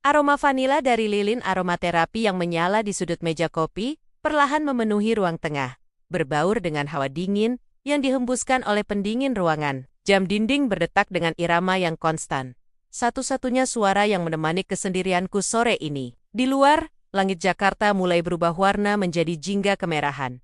Aroma vanila dari lilin aromaterapi yang menyala di sudut meja kopi perlahan memenuhi ruang tengah, berbaur dengan hawa dingin yang dihembuskan oleh pendingin ruangan. Jam dinding berdetak dengan irama yang konstan. Satu-satunya suara yang menemani kesendirianku sore ini. Di luar, langit Jakarta mulai berubah warna menjadi jingga kemerahan,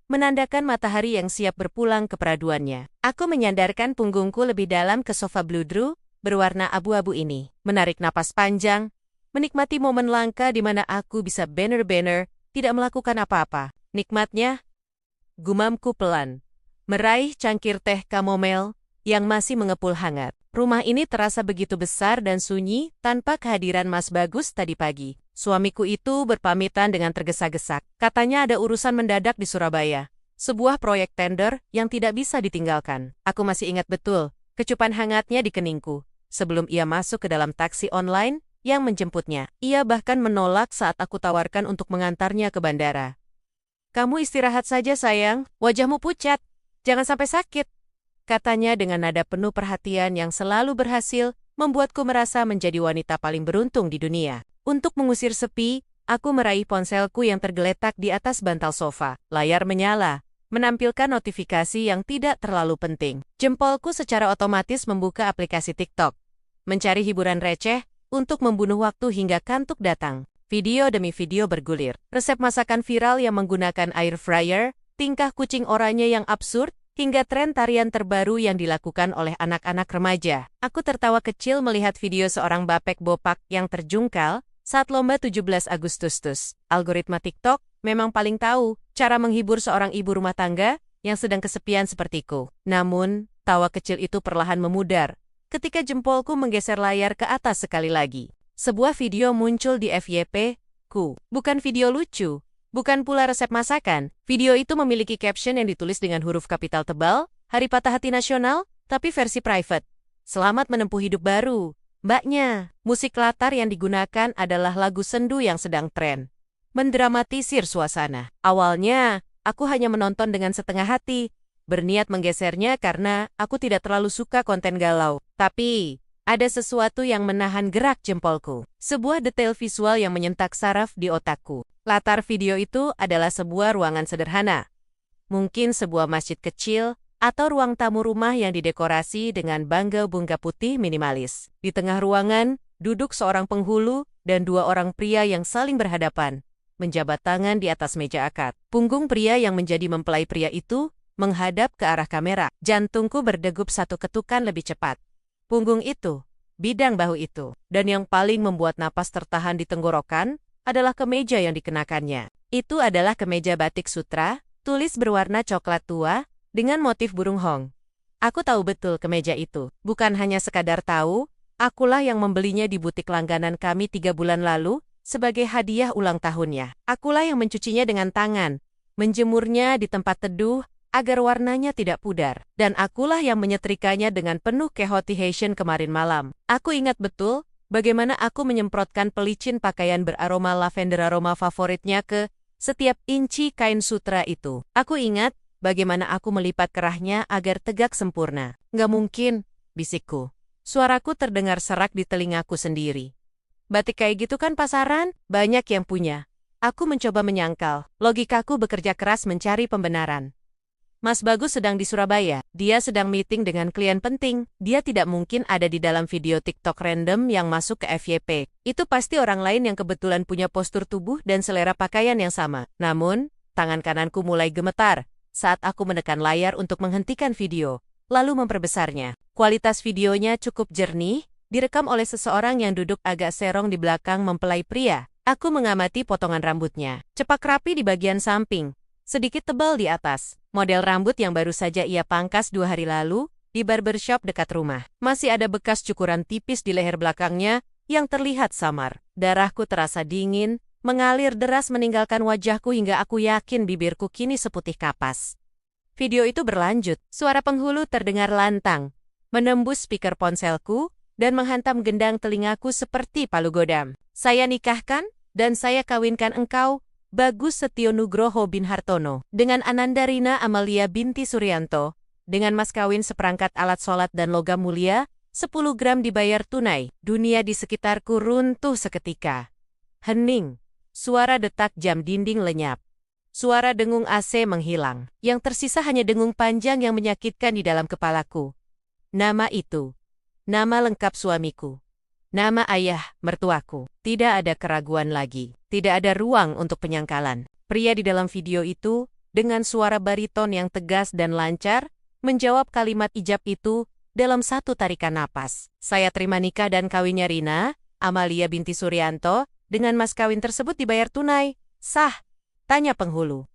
menandakan matahari yang siap berpulang ke peraduannya. Aku menyandarkan punggungku lebih dalam ke sofa bludru berwarna abu-abu ini, menarik napas panjang, menikmati momen langka di mana aku bisa benar-benar tidak melakukan apa-apa. Nikmatnya, gumamku pelan, meraih cangkir teh kamomel yang masih mengepul hangat. Rumah ini terasa begitu besar dan sunyi tanpa kehadiran Mas Bagus tadi pagi. Suamiku itu berpamitan dengan tergesa-gesa. Katanya ada urusan mendadak di Surabaya. Sebuah proyek tender yang tidak bisa ditinggalkan. Aku masih ingat betul kecupan hangatnya di keningku sebelum ia masuk ke dalam taksi online yang menjemputnya. Ia bahkan menolak saat aku tawarkan untuk mengantarnya ke bandara. "Kamu istirahat saja sayang, wajahmu pucat. Jangan sampai sakit," katanya dengan nada penuh perhatian yang selalu berhasil membuatku merasa menjadi wanita paling beruntung di dunia. Untuk mengusir sepi, aku meraih ponselku yang tergeletak di atas bantal sofa. Layar menyala, menampilkan notifikasi yang tidak terlalu penting. Jempolku secara otomatis membuka aplikasi TikTok, mencari hiburan receh untuk membunuh waktu hingga kantuk datang. Video demi video bergulir. Resep masakan viral yang menggunakan air fryer, tingkah kucing oranye yang absurd, hingga tren tarian terbaru yang dilakukan oleh anak-anak remaja. Aku tertawa kecil melihat video seorang bapek bopak yang terjungkal saat lomba 17 Agustus. Algoritma TikTok memang paling tahu cara menghibur seorang ibu rumah tangga yang sedang kesepian sepertiku. Namun, tawa kecil itu perlahan memudar ketika jempolku menggeser layar ke atas sekali lagi. Sebuah video muncul di FYP-ku. Bukan video lucu, bukan pula resep masakan. Video itu memiliki caption yang ditulis dengan huruf kapital tebal, Hari Patah Hati Nasional, tapi versi private. "Selamat menempuh hidup baru, mbaknya." Musik latar yang digunakan adalah lagu sendu yang sedang tren, mendramatisir suasana. Awalnya, aku hanya menonton dengan setengah hati, berniat menggesernya karena aku tidak terlalu suka konten galau. Tapi, ada sesuatu yang menahan gerak jempolku. Sebuah detail visual yang menyentak saraf di otakku. Latar video itu adalah sebuah ruangan sederhana. Mungkin sebuah masjid kecil atau ruang tamu rumah yang didekorasi dengan bangga-bunga putih minimalis. Di tengah ruangan, duduk seorang penghulu dan dua orang pria yang saling berhadapan, menjabat tangan di atas meja akad. Punggung pria yang menjadi mempelai pria itu menghadap ke arah kamera. Jantungku berdegup satu ketukan lebih cepat. Punggung itu, bidang bahu itu, dan yang paling membuat napas tertahan di tenggorokan adalah kemeja yang dikenakannya. Itu adalah kemeja batik sutra, tulis berwarna coklat tua, dengan motif burung hong. Aku tahu betul kemeja itu. Bukan hanya sekadar tahu, akulah yang membelinya di butik langganan kami 3 bulan lalu, sebagai hadiah ulang tahunnya. Akulah yang mencucinya dengan tangan, menjemurnya di tempat teduh, agar warnanya tidak pudar. Dan akulah yang menyetrikanya dengan penuh kehoti-hation kemarin malam. Aku ingat betul bagaimana aku menyemprotkan pelicin pakaian beraroma lavender aroma favoritnya ke setiap inci kain sutra itu. Aku ingat bagaimana aku melipat kerahnya agar tegak sempurna. "Nggak mungkin," bisikku. Suaraku terdengar serak di telingaku sendiri. "Batik kayak gitu kan pasaran? Banyak yang punya." Aku mencoba menyangkal. Logikaku bekerja keras mencari pembenaran. "Mas Bagus sedang di Surabaya. Dia sedang meeting dengan klien penting. Dia tidak mungkin ada di dalam video TikTok random yang masuk ke FYP. Itu pasti orang lain yang kebetulan punya postur tubuh dan selera pakaian yang sama." Namun, tangan kananku mulai gemetar saat aku menekan layar untuk menghentikan video, lalu memperbesarnya. Kualitas videonya cukup jernih, direkam oleh seseorang yang duduk agak serong di belakang mempelai pria. Aku mengamati potongan rambutnya. Cepak rapi di bagian samping, sedikit tebal di atas. Model rambut yang baru saja ia pangkas 2 hari lalu di barbershop dekat rumah. Masih ada bekas cukuran tipis di leher belakangnya yang terlihat samar. Darahku terasa dingin, mengalir deras meninggalkan wajahku hingga aku yakin bibirku kini seputih kapas. Video itu berlanjut. Suara penghulu terdengar lantang, menembus speaker ponselku dan menghantam gendang telingaku seperti palu godam. "Saya nikahkan dan saya kawinkan engkau, Bagus Setio Nugroho bin Hartono, dengan Ananda Rina Amalia binti Suryanto, dengan mas kawin seperangkat alat sholat dan logam mulia, 10 gram dibayar tunai. Dunia di sekitarku runtuh seketika. Hening. Suara detak jam dinding lenyap. Suara dengung AC menghilang. Yang tersisa hanya dengung panjang yang menyakitkan di dalam kepalaku. Nama itu. Nama lengkap suamiku. Nama ayah, mertuaku. Tidak ada keraguan lagi. Tidak ada ruang untuk penyangkalan. Pria di dalam video itu, dengan suara bariton yang tegas dan lancar, menjawab kalimat ijab itu dalam satu tarikan napas. Saya terima nikah dan kawinnya Rina, Amalia binti Suryanto, dengan mas kawin tersebut dibayar tunai. Sah? Tanya penghulu.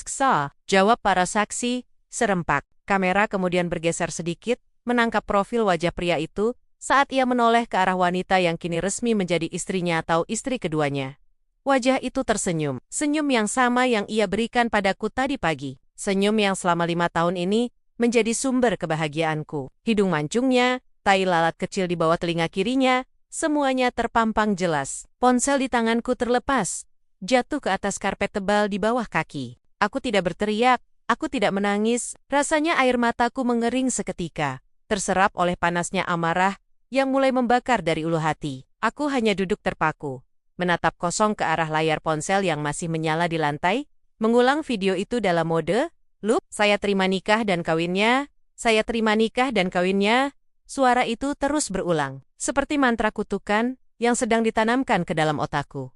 Sah, jawab para saksi, serempak. Kamera kemudian bergeser sedikit, menangkap profil wajah pria itu, saat ia menoleh ke arah wanita yang kini resmi menjadi istrinya atau istri keduanya. Wajah itu tersenyum, senyum yang sama yang ia berikan padaku tadi pagi. Senyum yang selama 5 tahun ini menjadi sumber kebahagiaanku. Hidung mancungnya, tai lalat kecil di bawah telinga kirinya, semuanya terpampang jelas. Ponsel di tanganku terlepas, jatuh ke atas karpet tebal di bawah kaki. Aku tidak berteriak, aku tidak menangis, rasanya air mataku mengering seketika, terserap oleh panasnya amarah yang mulai membakar dari ulu hati. Aku hanya duduk terpaku, menatap kosong ke arah layar ponsel yang masih menyala di lantai, mengulang video itu dalam mode loop. Saya terima nikah dan kawinnya, saya terima nikah dan kawinnya. Suara itu terus berulang, seperti mantra kutukan yang sedang ditanamkan ke dalam otakku.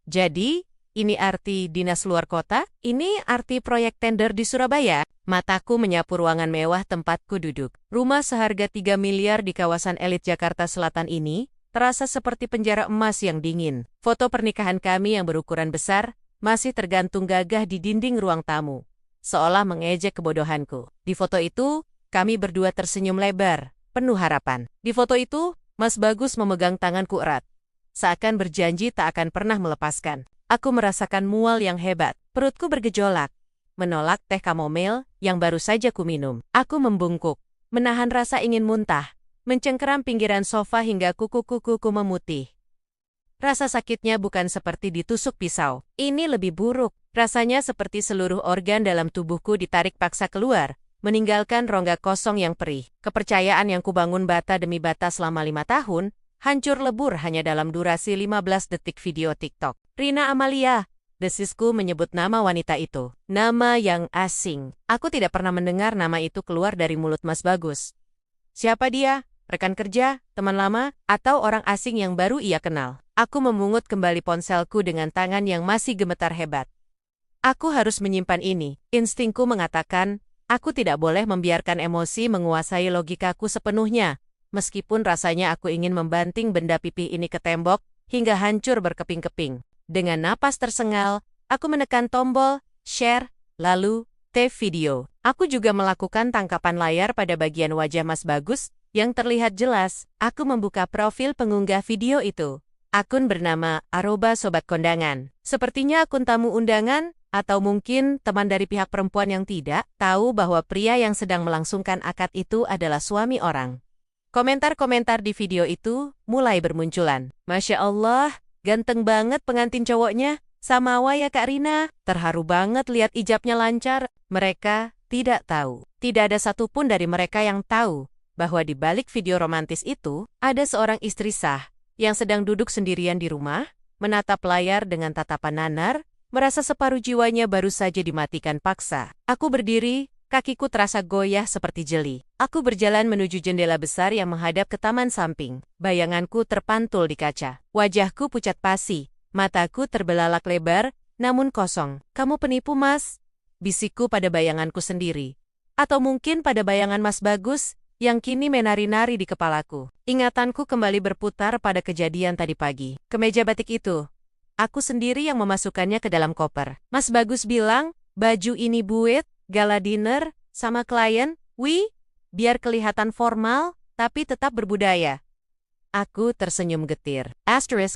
Jadi, ini arti dinas luar kota? Ini arti proyek tender di Surabaya? Mataku menyapu ruangan mewah tempatku duduk. Rumah seharga 3 miliar di kawasan elit Jakarta Selatan ini terasa seperti penjara emas yang dingin. Foto pernikahan kami yang berukuran besar masih tergantung gagah di dinding ruang tamu, seolah mengejek kebodohanku. Di foto itu, kami berdua tersenyum lebar, penuh harapan. Di foto itu, Mas Bagus memegang tanganku erat, seakan berjanji tak akan pernah melepaskan. Aku merasakan mual yang hebat, perutku bergejolak, menolak teh kamomil yang baru saja kuminum. Aku membungkuk, menahan rasa ingin muntah, mencengkeram pinggiran sofa hingga kuku-kukuku memutih. Rasa sakitnya bukan seperti ditusuk pisau. Ini lebih buruk. Rasanya seperti seluruh organ dalam tubuhku ditarik paksa keluar, meninggalkan rongga kosong yang perih. Kepercayaan yang kubangun bata demi bata selama 5 tahun, hancur lebur hanya dalam durasi 15 detik video TikTok. Rina Amalia, desisku menyebut nama wanita itu. Nama yang asing. Aku tidak pernah mendengar nama itu keluar dari mulut Mas Bagus. Siapa dia? Rekan kerja, teman lama, atau orang asing yang baru ia kenal? Aku memungut kembali ponselku dengan tangan yang masih gemetar hebat. Aku harus menyimpan ini. Instingku mengatakan, aku tidak boleh membiarkan emosi menguasai logikaku sepenuhnya. Meskipun rasanya aku ingin membanting benda pipih ini ke tembok, hingga hancur berkeping-keping. Dengan napas tersengal, aku menekan tombol share, lalu save video. Aku juga melakukan tangkapan layar pada bagian wajah Mas Bagus yang terlihat jelas. Aku membuka profil pengunggah video itu. Akun bernama @sobatkondangan. Sepertinya akun tamu undangan, atau mungkin teman dari pihak perempuan yang tidak tahu bahwa pria yang sedang melangsungkan akad itu adalah suami orang. Komentar-komentar di video itu mulai bermunculan. Masya Allah, ganteng banget pengantin cowoknya. Samawa ya Kak Rina. Terharu banget lihat ijabnya lancar. Mereka tidak tahu. Tidak ada satupun dari mereka yang tahu bahwa di balik video romantis itu ada seorang istri sah yang sedang duduk sendirian di rumah, menatap layar dengan tatapan nanar, merasa separuh jiwanya baru saja dimatikan paksa. Aku berdiri, kakiku terasa goyah seperti jeli. Aku berjalan menuju jendela besar yang menghadap ke taman samping. Bayanganku terpantul di kaca. Wajahku pucat pasi, mataku terbelalak lebar, namun kosong. Kamu penipu, Mas? Bisikku pada bayanganku sendiri. Atau mungkin pada bayangan Mas Bagus, yang kini menari-nari di kepalaku. Ingatanku kembali berputar pada kejadian tadi pagi. Kemeja batik itu, aku sendiri yang memasukkannya ke dalam koper. Mas Bagus bilang, baju ini buat gala dinner sama klien, biar kelihatan formal, tapi tetap berbudaya. Aku tersenyum getir.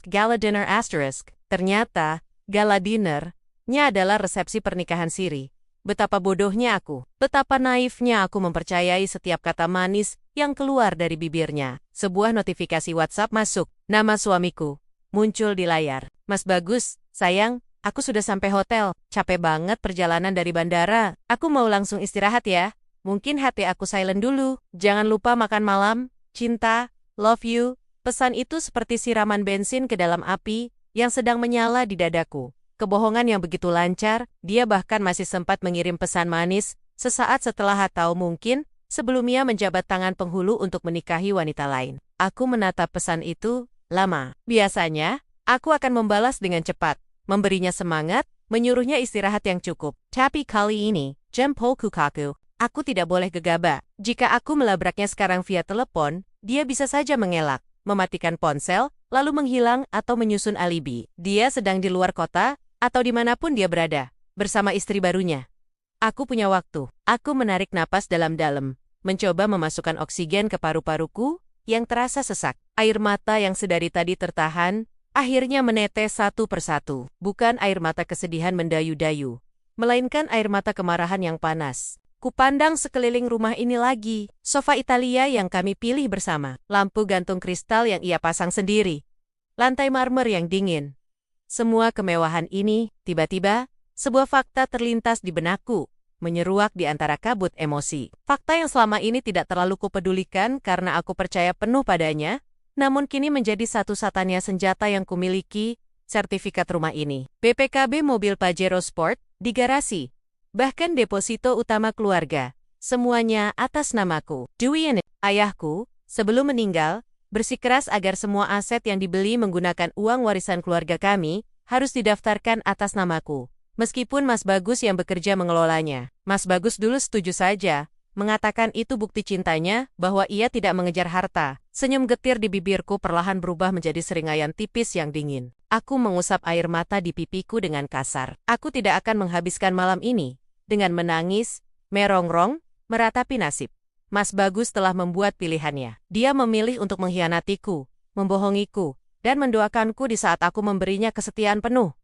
Gala dinner asterisk. Ternyata, gala dinner-nya adalah resepsi pernikahan siri. Betapa bodohnya aku. Betapa naifnya aku mempercayai setiap kata manis yang keluar dari bibirnya. Sebuah notifikasi WhatsApp masuk. Nama suamiku muncul di layar. Mas Bagus, sayang, aku sudah sampai hotel. Capek banget perjalanan dari bandara. Aku mau langsung istirahat ya. Mungkin hati aku silent dulu. Jangan lupa makan malam. cinta, love you. Pesan itu seperti siraman bensin ke dalam api yang sedang menyala di dadaku. Kebohongan yang begitu lancar, dia bahkan masih sempat mengirim pesan manis sesaat setelah atau mungkin sebelum ia menjabat tangan penghulu untuk menikahi wanita lain. Aku menatap pesan itu lama. Biasanya, aku akan membalas dengan cepat, memberinya semangat, menyuruhnya istirahat yang cukup. Tapi kali ini, jempolku kaku. Aku tidak boleh gegabah. Jika aku melabraknya sekarang via telepon, dia bisa saja mengelak, mematikan ponsel, lalu menghilang atau menyusun alibi. Dia sedang di luar kota, atau dimanapun dia berada, bersama istri barunya. Aku punya waktu. Aku menarik napas dalam-dalam, mencoba memasukkan oksigen ke paru-paruku yang terasa sesak. Air mata yang sedari tadi tertahan, akhirnya menetes satu persatu. Bukan air mata kesedihan mendayu-dayu, melainkan air mata kemarahan yang panas. Kupandang sekeliling rumah ini lagi, sofa Italia yang kami pilih bersama, lampu gantung kristal yang ia pasang sendiri, lantai marmer yang dingin. Semua kemewahan ini, tiba-tiba, sebuah fakta terlintas di benakku, menyeruak di antara kabut emosi. Fakta yang selama ini tidak terlalu kupedulikan karena aku percaya penuh padanya, namun kini menjadi satu-satunya senjata yang kumiliki, sertifikat rumah ini. BPKB mobil Pajero Sport, di garasi. Bahkan deposito utama keluarga, semuanya atas namaku. Dewey, ayahku, sebelum meninggal, bersikeras agar semua aset yang dibeli menggunakan uang warisan keluarga kami, harus didaftarkan atas namaku. Meskipun Mas Bagus yang bekerja mengelolanya. Mas Bagus dulu setuju saja, mengatakan itu bukti cintanya, bahwa ia tidak mengejar harta. Senyum getir di bibirku perlahan berubah menjadi seringayan tipis yang dingin. Aku mengusap air mata di pipiku dengan kasar. Aku tidak akan menghabiskan malam ini dengan menangis, merongrong, meratapi nasib. Mas Bagus telah membuat pilihannya. Dia memilih untuk mengkhianatiku, membohongiku, dan mendoakanku di saat aku memberinya kesetiaan penuh.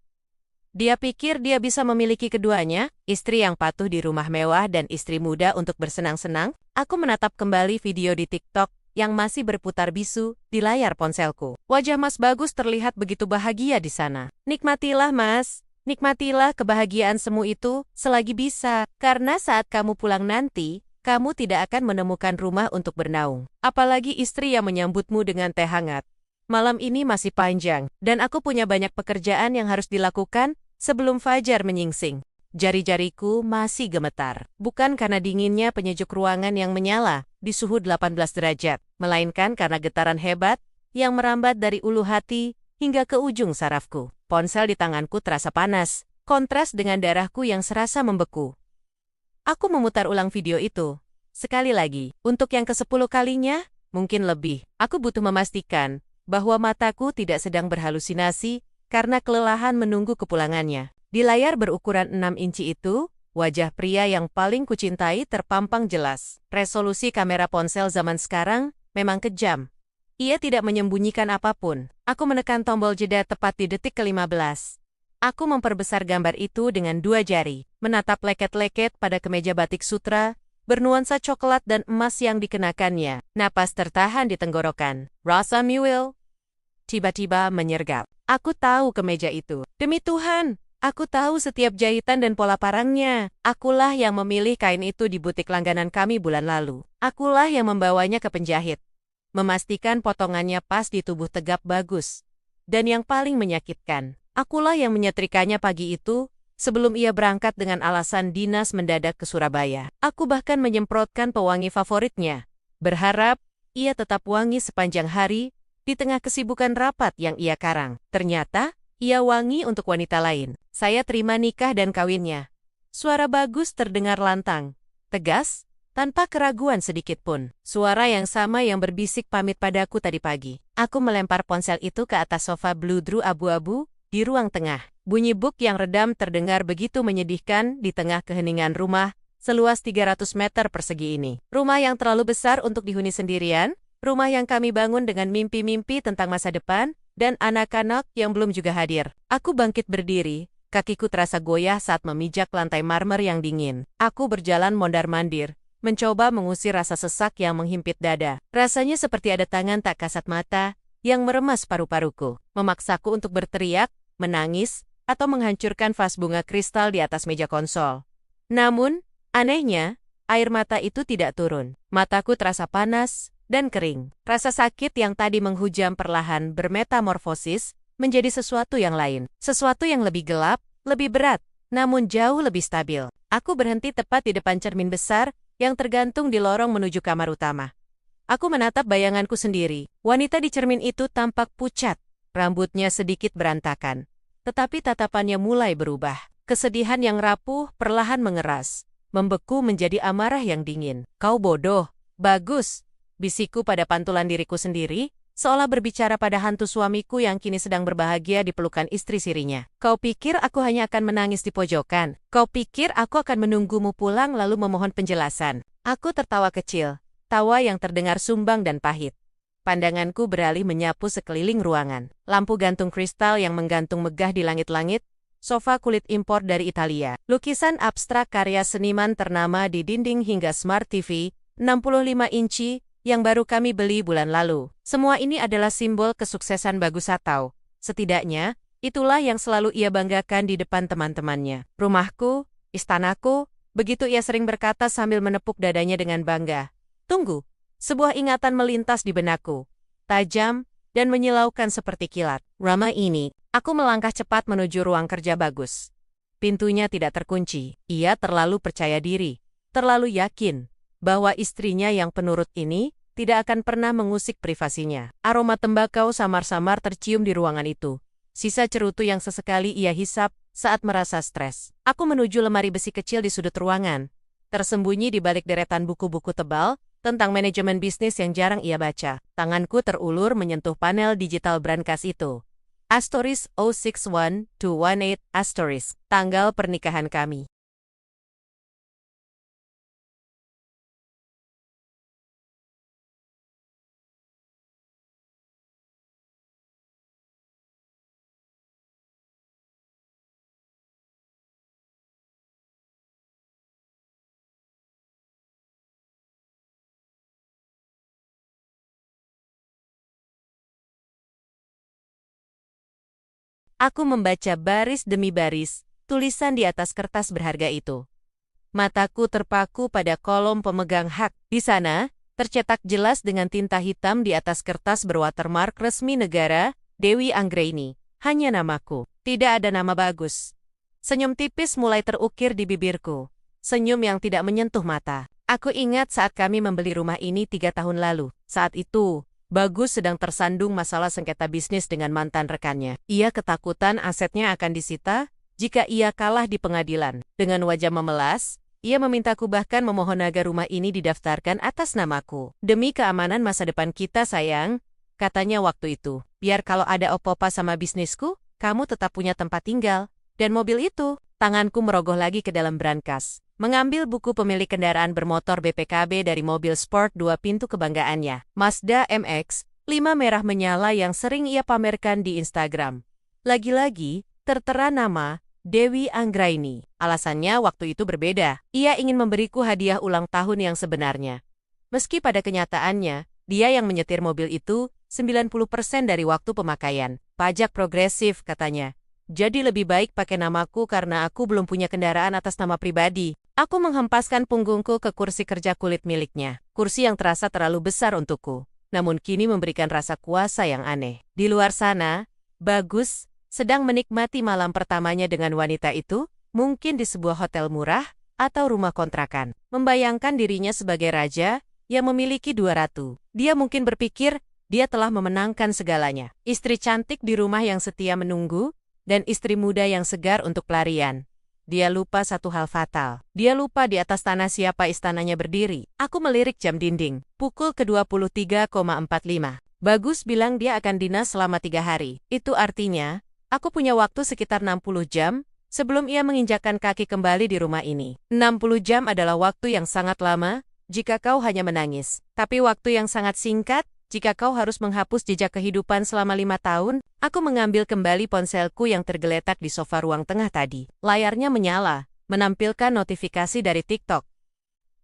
Dia pikir dia bisa memiliki keduanya, istri yang patuh di rumah mewah dan istri muda untuk bersenang-senang. Aku menatap kembali video di TikTok yang masih berputar bisu di layar ponselku. Wajah Mas Bagus terlihat begitu bahagia di sana. Nikmatilah, Mas. Nikmatilah kebahagiaan semu itu selagi bisa. Karena saat kamu pulang nanti, kamu tidak akan menemukan rumah untuk bernaung. Apalagi istri yang menyambutmu dengan teh hangat. Malam ini masih panjang, dan aku punya banyak pekerjaan yang harus dilakukan sebelum fajar menyingsing. Jari-jariku masih gemetar. Bukan karena dinginnya penyejuk ruangan yang menyala di suhu 18 derajat, melainkan karena getaran hebat yang merambat dari ulu hati hingga ke ujung sarafku. Ponsel di tanganku terasa panas, kontras dengan darahku yang serasa membeku. Aku memutar ulang video itu. Sekali lagi, untuk yang ke-10 kalinya, mungkin lebih. Aku butuh memastikan bahwa mataku tidak sedang berhalusinasi karena kelelahan menunggu kepulangannya. Di layar berukuran 6 inci itu, wajah pria yang paling kucintai terpampang jelas. Resolusi kamera ponsel zaman sekarang memang kejam. Ia tidak menyembunyikan apapun. Aku menekan tombol jeda tepat di detik ke-15. Aku memperbesar gambar itu dengan 2 jari, menatap leket-leket pada kemeja batik sutra, bernuansa coklat dan emas yang dikenakannya. Napas tertahan di tenggorokan. Rasa Mewil tiba-tiba menyergap. Aku tahu kemeja itu. Demi Tuhan! Aku tahu setiap jahitan dan pola parangnya. Akulah yang memilih kain itu di butik langganan kami bulan lalu. Akulah yang membawanya ke penjahit, memastikan potongannya pas di tubuh tegap Bagus. Dan yang paling menyakitkan, akulah yang menyetrikanya pagi itu, sebelum ia berangkat dengan alasan dinas mendadak ke Surabaya. Aku bahkan menyemprotkan pewangi favoritnya, berharap ia tetap wangi sepanjang hari, di tengah kesibukan rapat yang ia karang. Ternyata, ia wangi untuk wanita lain. Saya terima nikah dan kawinnya. Suara Bagus terdengar lantang, tegas, tanpa keraguan sedikitpun. Suara yang sama yang berbisik pamit padaku tadi pagi. Aku melempar ponsel itu ke atas sofa bludru abu-abu di ruang tengah. Bunyi buk yang redam terdengar begitu menyedihkan di tengah keheningan rumah seluas 300 meter persegi ini. Rumah yang terlalu besar untuk dihuni sendirian, rumah yang kami bangun dengan mimpi-mimpi tentang masa depan, dan anak-anak yang belum juga hadir. Aku bangkit berdiri, kakiku terasa goyah saat memijak lantai marmer yang dingin. Aku berjalan mondar-mandir, mencoba mengusir rasa sesak yang menghimpit dada. Rasanya seperti ada tangan tak kasat mata yang meremas paru-paruku, memaksaku untuk berteriak, menangis, atau menghancurkan vas bunga kristal di atas meja konsol. Namun, anehnya, air mata itu tidak turun. Mataku terasa panas, dan kering. Rasa sakit yang tadi menghujam perlahan bermetamorfosis menjadi sesuatu yang lain. Sesuatu yang lebih gelap, lebih berat, namun jauh lebih stabil. Aku berhenti tepat di depan cermin besar yang tergantung di lorong menuju kamar utama. Aku menatap bayanganku sendiri. Wanita di cermin itu tampak pucat, rambutnya sedikit berantakan. Tetapi tatapannya mulai berubah. Kesedihan yang rapuh perlahan mengeras, membeku menjadi amarah yang dingin. Kau bodoh. Bagus, bisikku pada pantulan diriku sendiri, seolah berbicara pada hantu suamiku yang kini sedang berbahagia di pelukan istri sirinya. Kau pikir aku hanya akan menangis di pojokan? Kau pikir aku akan menunggumu pulang lalu memohon penjelasan? Aku tertawa kecil. Tawa yang terdengar sumbang dan pahit. Pandanganku beralih menyapu sekeliling ruangan. Lampu gantung kristal yang menggantung megah di langit-langit, sofa kulit impor dari Italia, lukisan abstrak karya seniman ternama di dinding hingga smart TV 65 inci yang baru kami beli bulan lalu. Semua ini adalah simbol kesuksesan Bagus Satau. Setidaknya, itulah yang selalu ia banggakan di depan teman-temannya. Rumahku, istanaku, begitu ia sering berkata sambil menepuk dadanya dengan bangga. Tunggu, sebuah ingatan melintas di benakku, tajam dan menyilaukan seperti kilat. Rama ini, aku melangkah cepat menuju ruang kerja Bagus. Pintunya tidak terkunci. Ia terlalu percaya diri, terlalu yakin bahwa istrinya yang penurut ini tidak akan pernah mengusik privasinya. Aroma tembakau samar-samar tercium di ruangan itu. Sisa cerutu yang sesekali ia hisap saat merasa stres. Aku menuju lemari besi kecil di sudut ruangan, tersembunyi di balik deretan buku-buku tebal tentang manajemen bisnis yang jarang ia baca. Tanganku terulur menyentuh panel digital brankas itu. Astoris 061-218 Astoris, tanggal pernikahan kami. Aku membaca baris demi baris tulisan di atas kertas berharga itu. Mataku terpaku pada kolom pemegang hak. Di sana, tercetak jelas dengan tinta hitam di atas kertas berwatermark resmi negara, Dewi Anggraini. Hanya namaku. Tidak ada nama Bagus. Senyum tipis mulai terukir di bibirku. Senyum yang tidak menyentuh mata. Aku ingat saat kami membeli rumah ini 3 tahun lalu. Saat itu, Bagus sedang tersandung masalah sengketa bisnis dengan mantan rekannya. Ia ketakutan asetnya akan disita jika ia kalah di pengadilan. Dengan wajah memelas, ia memintaku bahkan memohon agar rumah ini didaftarkan atas namaku. Demi keamanan masa depan kita, sayang, katanya waktu itu. Biar kalau ada opo-opo sama bisnisku, kamu tetap punya tempat tinggal. Dan mobil itu, tanganku merogoh lagi ke dalam brankas. Mengambil buku pemilik kendaraan bermotor BPKB dari mobil sport 2 pintu kebanggaannya, Mazda MX-5 merah menyala yang sering ia pamerkan di Instagram. Lagi-lagi, tertera nama Dewi Anggraini. Alasannya waktu itu berbeda. Ia ingin memberiku hadiah ulang tahun yang sebenarnya. Meski pada kenyataannya, dia yang menyetir mobil itu 90% dari waktu pemakaian. Pajak progresif, katanya. Jadi lebih baik pakai namaku karena aku belum punya kendaraan atas nama pribadi. Aku menghempaskan punggungku ke kursi kerja kulit miliknya. Kursi yang terasa terlalu besar untukku, namun kini memberikan rasa kuasa yang aneh. Di luar sana, Bagus sedang menikmati malam pertamanya dengan wanita itu, mungkin di sebuah hotel murah atau rumah kontrakan. Membayangkan dirinya sebagai raja yang memiliki 2 ratu. Dia mungkin berpikir dia telah memenangkan segalanya. Istri cantik di rumah yang setia menunggu, dan istri muda yang segar untuk pelarian. Dia lupa satu hal fatal. Dia lupa di atas tanah siapa istananya berdiri. Aku melirik jam dinding. Pukul ke-23,45. Bagus bilang dia akan dinas selama 3 hari. Itu artinya, aku punya waktu sekitar 60 jam sebelum ia menginjakkan kaki kembali di rumah ini. 60 jam adalah waktu yang sangat lama jika kau hanya menangis. Tapi waktu yang sangat singkat jika kau harus menghapus jejak kehidupan selama 5 tahun. Aku mengambil kembali ponselku yang tergeletak di sofa ruang tengah tadi. Layarnya menyala, menampilkan notifikasi dari TikTok.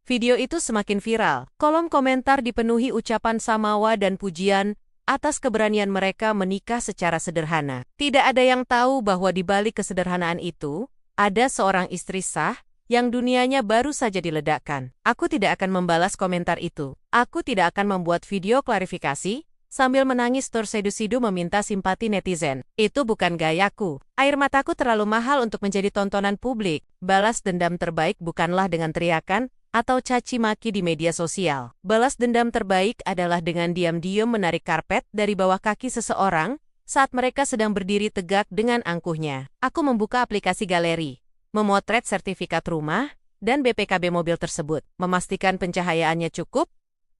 Video itu semakin viral. Kolom komentar dipenuhi ucapan samawa dan pujian atas keberanian mereka menikah secara sederhana. Tidak ada yang tahu bahwa di balik kesederhanaan itu, ada seorang istri sah yang dunianya baru saja diledakkan. Aku tidak akan membalas komentar itu. Aku tidak akan membuat video klarifikasi sambil menangis tersedu-sedu meminta simpati netizen. Itu bukan gayaku. Air mataku terlalu mahal untuk menjadi tontonan publik. Balas dendam terbaik bukanlah dengan teriakan atau caci maki di media sosial. Balas dendam terbaik adalah dengan diam-diam menarik karpet dari bawah kaki seseorang saat mereka sedang berdiri tegak dengan angkuhnya. Aku membuka aplikasi galeri, memotret sertifikat rumah dan BPKB mobil tersebut, memastikan pencahayaannya cukup.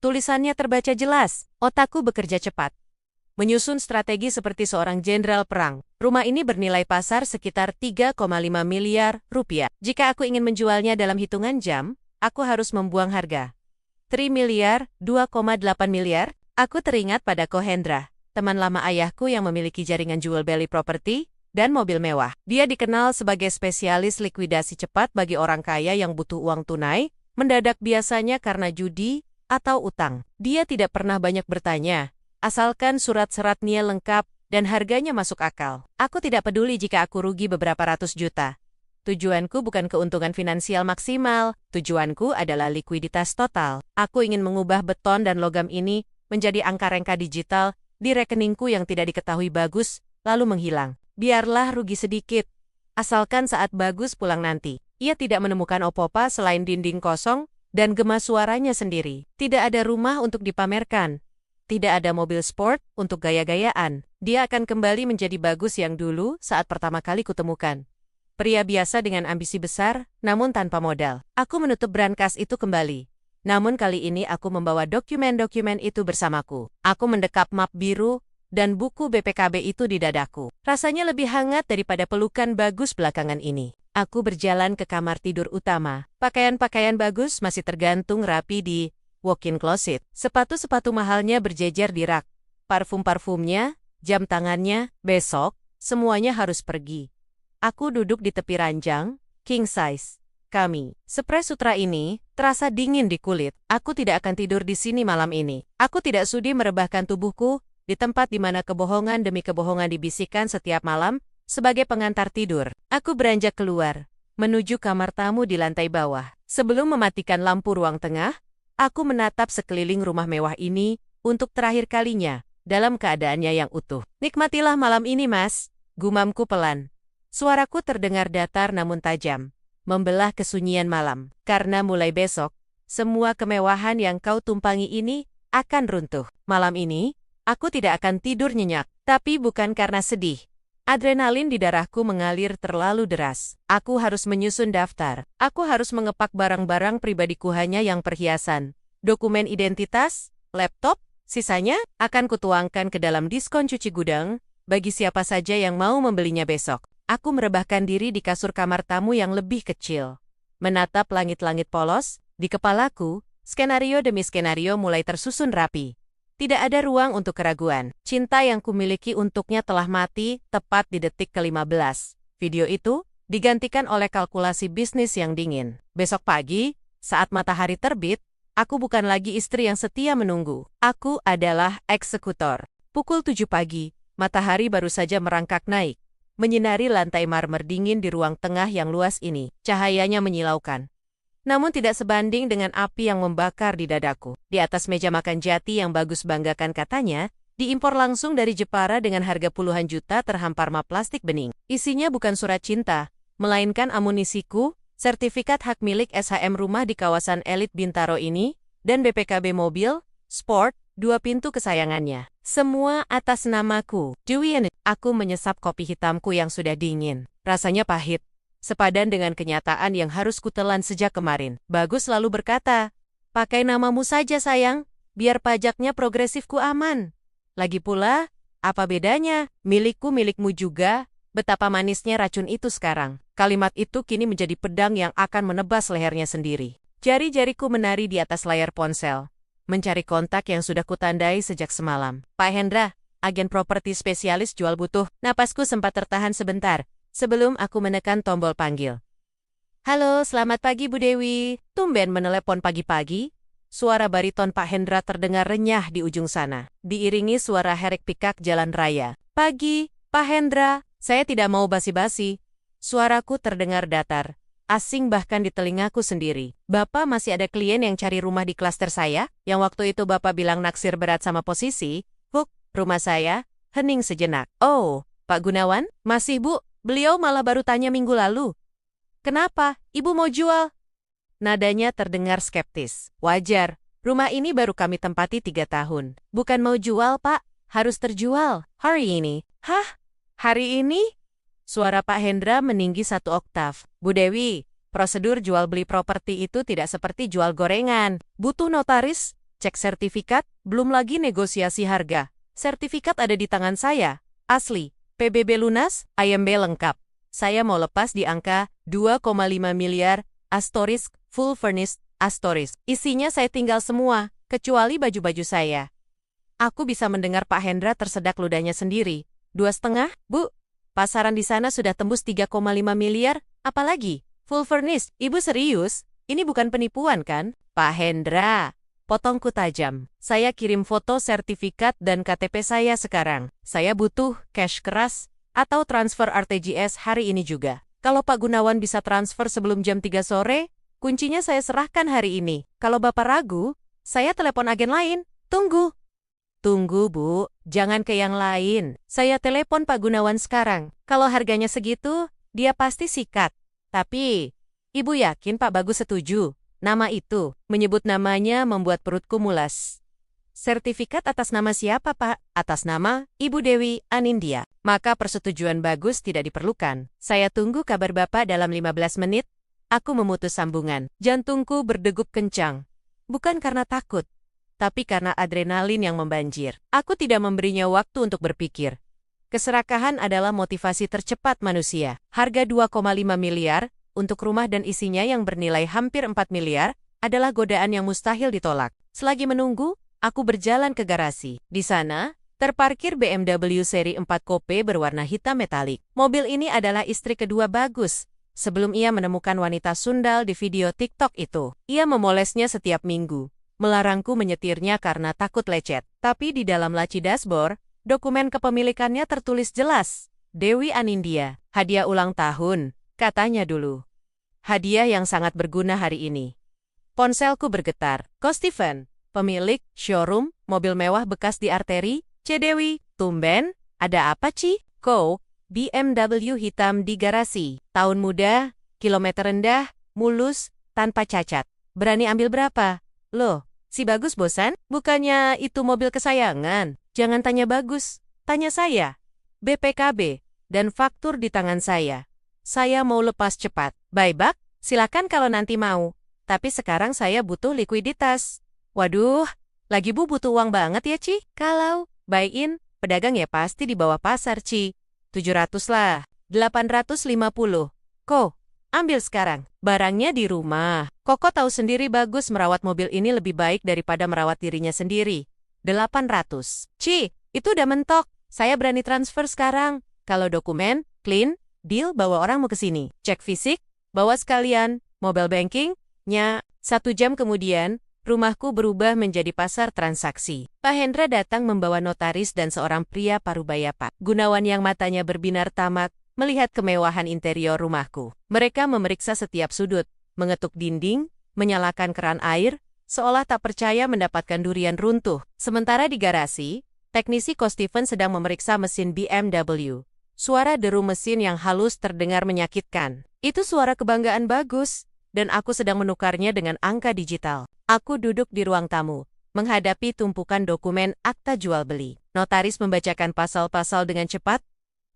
Tulisannya terbaca jelas, otakku bekerja cepat. Menyusun strategi seperti seorang jenderal perang. Rumah ini bernilai pasar sekitar 3,5 miliar rupiah. Jika aku ingin menjualnya dalam hitungan jam, aku harus membuang harga 3 miliar, 2,8 miliar. Aku teringat pada Kohendra, teman lama ayahku yang memiliki jaringan jual beli properti dan mobil mewah. Dia dikenal sebagai spesialis likuidasi cepat bagi orang kaya yang butuh uang tunai, mendadak biasanya karena judi atau utang. Dia tidak pernah banyak bertanya, asalkan surat-seratnya lengkap dan harganya masuk akal. Aku tidak peduli jika aku rugi beberapa ratus juta. Tujuanku bukan keuntungan finansial maksimal, tujuanku adalah likuiditas total. Aku ingin mengubah beton dan logam ini menjadi angka-rengka digital di rekeningku yang tidak diketahui bagus, lalu menghilang. Biarlah rugi sedikit, asalkan saat bagus pulang nanti, ia tidak menemukan opo-opa selain dinding kosong dan gema suaranya sendiri. Tidak ada rumah untuk dipamerkan. Tidak ada mobil sport untuk gaya-gayaan. Dia akan kembali menjadi bagus yang dulu saat pertama kali kutemukan. Pria biasa dengan ambisi besar, namun tanpa modal. Aku menutup brankas itu kembali. Namun kali ini aku membawa dokumen-dokumen itu bersamaku. Aku mendekap map biru dan buku BPKB itu di dadaku. Rasanya lebih hangat daripada pelukan bagus belakangan ini. Aku berjalan ke kamar tidur utama. Pakaian-pakaian bagus masih tergantung rapi di walk-in closet. Sepatu-sepatu mahalnya berjejer di rak. Parfum-parfumnya, jam tangannya, besok, semuanya harus pergi. Aku duduk di tepi ranjang, king size. Spray sutra ini terasa dingin di kulit. Aku tidak akan tidur di sini malam ini. Aku tidak sudi merebahkan tubuhku di tempat di mana kebohongan demi kebohongan dibisikkan setiap malam, sebagai pengantar tidur. Aku beranjak keluar, menuju kamar tamu di lantai bawah. Sebelum mematikan lampu ruang tengah, aku menatap sekeliling rumah mewah ini untuk terakhir kalinya, dalam keadaannya yang utuh. Nikmatilah malam ini, Mas, gumamku pelan. Suaraku terdengar datar namun tajam, membelah kesunyian malam. Karena mulai besok, semua kemewahan yang kau tumpangi ini akan runtuh. Malam ini, aku tidak akan tidur nyenyak, tapi bukan karena sedih. Adrenalin di darahku mengalir terlalu deras. Aku harus menyusun daftar. Aku harus mengepak barang-barang pribadiku hanya yang perhiasan. Dokumen identitas, laptop, sisanya akan kutuangkan ke dalam diskon cuci gudang bagi siapa saja yang mau membelinya besok. Aku merebahkan diri di kasur kamar tamu yang lebih kecil. Menatap langit-langit polos, di kepalaku, skenario demi skenario mulai tersusun rapi. Tidak ada ruang untuk keraguan. Cinta yang kumiliki untuknya telah mati tepat di detik ke-15. Video itu digantikan oleh kalkulasi bisnis yang dingin. Besok pagi, saat matahari terbit, aku bukan lagi istri yang setia menunggu. Aku adalah eksekutor. Pukul 7 pagi, matahari baru saja merangkak naik, menyinari lantai marmer dingin di ruang tengah yang luas ini. Cahayanya menyilaukan, namun tidak sebanding dengan api yang membakar di dadaku. Di atas meja makan jati yang bagus banggakan katanya, diimpor langsung dari Jepara dengan harga puluhan juta terhampar map plastik bening. Isinya bukan surat cinta, melainkan amunisiku, sertifikat hak milik SHM rumah di kawasan elit Bintaro ini, dan BPKB mobil, sport, 2 pintu kesayangannya. Semua atas namaku. Dewi, aku menyesap kopi hitamku yang sudah dingin. Rasanya pahit, sepadan dengan kenyataan yang harus kutelan sejak kemarin. Bagus lalu berkata, pakai namamu saja sayang, biar pajaknya progresifku aman. Lagi pula, apa bedanya? Milikku milikmu juga, betapa manisnya racun itu sekarang. Kalimat itu kini menjadi pedang yang akan menebas lehernya sendiri. Jari-jariku menari di atas layar ponsel, mencari kontak yang sudah kutandai sejak semalam. Pak Hendra, agen properti spesialis jual butuh. Napasku sempat tertahan sebentar sebelum aku menekan tombol panggil. Halo, selamat pagi Bu Dewi. Tumben menelepon pagi-pagi. Suara bariton Pak Hendra terdengar renyah di ujung sana, diiringi suara herek pikak jalan raya. Pagi, Pak Hendra, saya tidak mau basi-basi. Suaraku terdengar datar. asing bahkan di telingaku sendiri. Bapak masih ada klien yang cari rumah di klaster saya, yang waktu itu Bapak bilang naksir berat sama posisi. Rumah saya, hening sejenak. Oh, Pak Gunawan? Masih Bu, beliau malah baru tanya minggu lalu. Kenapa? Ibu mau jual? Nadanya terdengar skeptis. Wajar, rumah ini baru kami tempati 3 tahun. Bukan mau jual Pak, harus terjual. Hari ini. Hah? Hari ini? Suara Pak Hendra meninggi 1 oktav. Bu Dewi, prosedur jual beli properti itu tidak seperti jual gorengan. Butuh notaris, cek sertifikat, belum lagi negosiasi harga. Sertifikat ada di tangan saya. Asli, PBB lunas, IMB lengkap. Saya mau lepas di angka 2,5 miliar, asterisk, full furnished, asterisk. Isinya saya tinggal semua, kecuali baju-baju saya. Aku bisa mendengar Pak Hendra tersedak ludahnya sendiri. 2,5, Bu? Pasaran di sana sudah tembus 3,5 miliar, apalagi? Full furnished, Ibu serius? Ini bukan penipuan kan? Pak Hendra, potongku tajam. Saya kirim foto sertifikat dan KTP saya sekarang. Saya butuh cash keras atau transfer RTGS hari ini juga. Kalau Pak Gunawan bisa transfer sebelum jam 3 sore, kuncinya saya serahkan hari ini. Kalau Bapak ragu, saya telepon agen lain. Tunggu. Tunggu Bu, jangan ke yang lain. Saya telepon Pak Gunawan sekarang. Kalau harganya segitu, dia pasti sikat. Tapi, Ibu yakin Pak Bagus setuju? Nama itu, menyebut namanya membuat perutku mulas. Sertifikat atas nama siapa Pak? Atas nama Ibu Dewi Anindya. Maka persetujuan Bagus tidak diperlukan. Saya tunggu kabar Bapak dalam 15 menit. Aku memutus sambungan. Jantungku berdegup kencang. Bukan karena takut, tapi karena adrenalin yang membanjir. Aku tidak memberinya waktu untuk berpikir. Keserakahan adalah motivasi tercepat manusia. Harga 2,5 miliar untuk rumah dan isinya yang bernilai hampir 4 miliar adalah godaan yang mustahil ditolak. Selagi menunggu, aku berjalan ke garasi. Di sana, terparkir BMW seri 4 Coupe berwarna hitam metalik. Mobil ini adalah istri kedua Bagus. Sebelum ia menemukan wanita sundal di video TikTok itu, ia memolesnya setiap minggu. Melarangku menyetirnya karena takut lecet. Tapi di dalam laci dashboard, dokumen kepemilikannya tertulis jelas. Dewi Anindya, hadiah ulang tahun, katanya dulu. Hadiah yang sangat berguna hari ini. Ponselku bergetar. Ko Steven, pemilik showroom mobil mewah bekas di arteri. C. Dewi, tumben, ada apa Ci? Ko, BMW hitam di garasi. Tahun muda, kilometer rendah, mulus, tanpa cacat. Berani ambil berapa? Loh, si Bagus bosan? Bukannya itu mobil kesayangan? Jangan tanya Bagus, tanya saya. BPKB, dan faktur di tangan saya. Saya mau lepas cepat. Buyback, silakan kalau nanti mau. Tapi sekarang saya butuh likuiditas. Waduh, lagi Bu butuh uang banget ya Ci? Kalau buy-in, pedagang ya pasti di bawah pasar Ci. 700 lah, 850. Ko, ambil sekarang. Barangnya di rumah. Koko tahu sendiri Bagus merawat mobil ini lebih baik daripada merawat dirinya sendiri. 800. Ci, itu udah mentok. Saya berani transfer sekarang. Kalau dokumen, clean, deal bawa orang mau ke sini. Cek fisik, bawa sekalian. Mobile banking, 1 jam kemudian, rumahku berubah menjadi pasar transaksi. Pak Hendra datang membawa notaris dan seorang pria parubaya Pak Gunawan yang matanya berbinar tamak, melihat kemewahan interior rumahku. Mereka memeriksa setiap sudut, mengetuk dinding, menyalakan keran air, seolah tak percaya mendapatkan durian runtuh. Sementara di garasi, teknisi Ko Steven sedang memeriksa mesin BMW. Suara deru mesin yang halus terdengar menyakitkan. Itu suara kebanggaan Bagus, dan aku sedang menukarnya dengan angka digital. Aku duduk di ruang tamu, menghadapi tumpukan dokumen akta jual beli. Notaris membacakan pasal-pasal dengan cepat,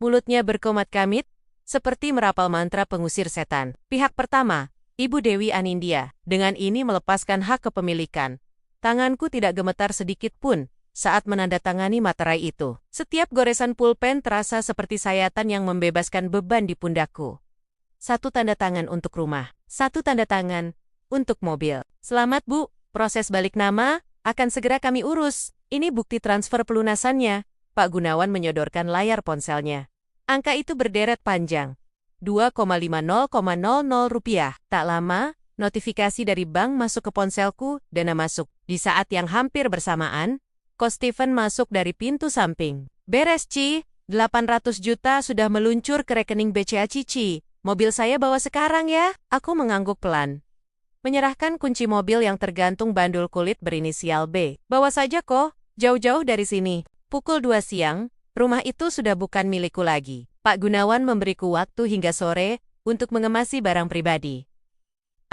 mulutnya berkomat kamit, seperti merapal mantra pengusir setan. Pihak pertama, Ibu Dewi Anindya, dengan ini melepaskan hak kepemilikan. Tanganku tidak gemetar sedikit pun saat menandatangani materai itu. Setiap goresan pulpen terasa seperti sayatan yang membebaskan beban di pundakku. 1 tanda tangan untuk rumah, 1 tanda tangan untuk mobil. Selamat Bu, proses balik nama akan segera kami urus. Ini bukti transfer pelunasannya. Pak Gunawan menyodorkan layar ponselnya. Angka itu berderet panjang. 2,50,00 rupiah. Tak lama, notifikasi dari bank masuk ke ponselku, dana masuk. Di saat yang hampir bersamaan, Ko Steven masuk dari pintu samping. Beres Ci, 800 juta sudah meluncur ke rekening BCA Cici. Mobil saya bawa sekarang ya. Aku mengangguk pelan. Menyerahkan kunci mobil yang tergantung bandul kulit berinisial B. Bawa saja kok, jauh-jauh dari sini. Pukul 2 siang, rumah itu sudah bukan milikku lagi. Pak Gunawan memberiku waktu hingga sore untuk mengemasi barang pribadi.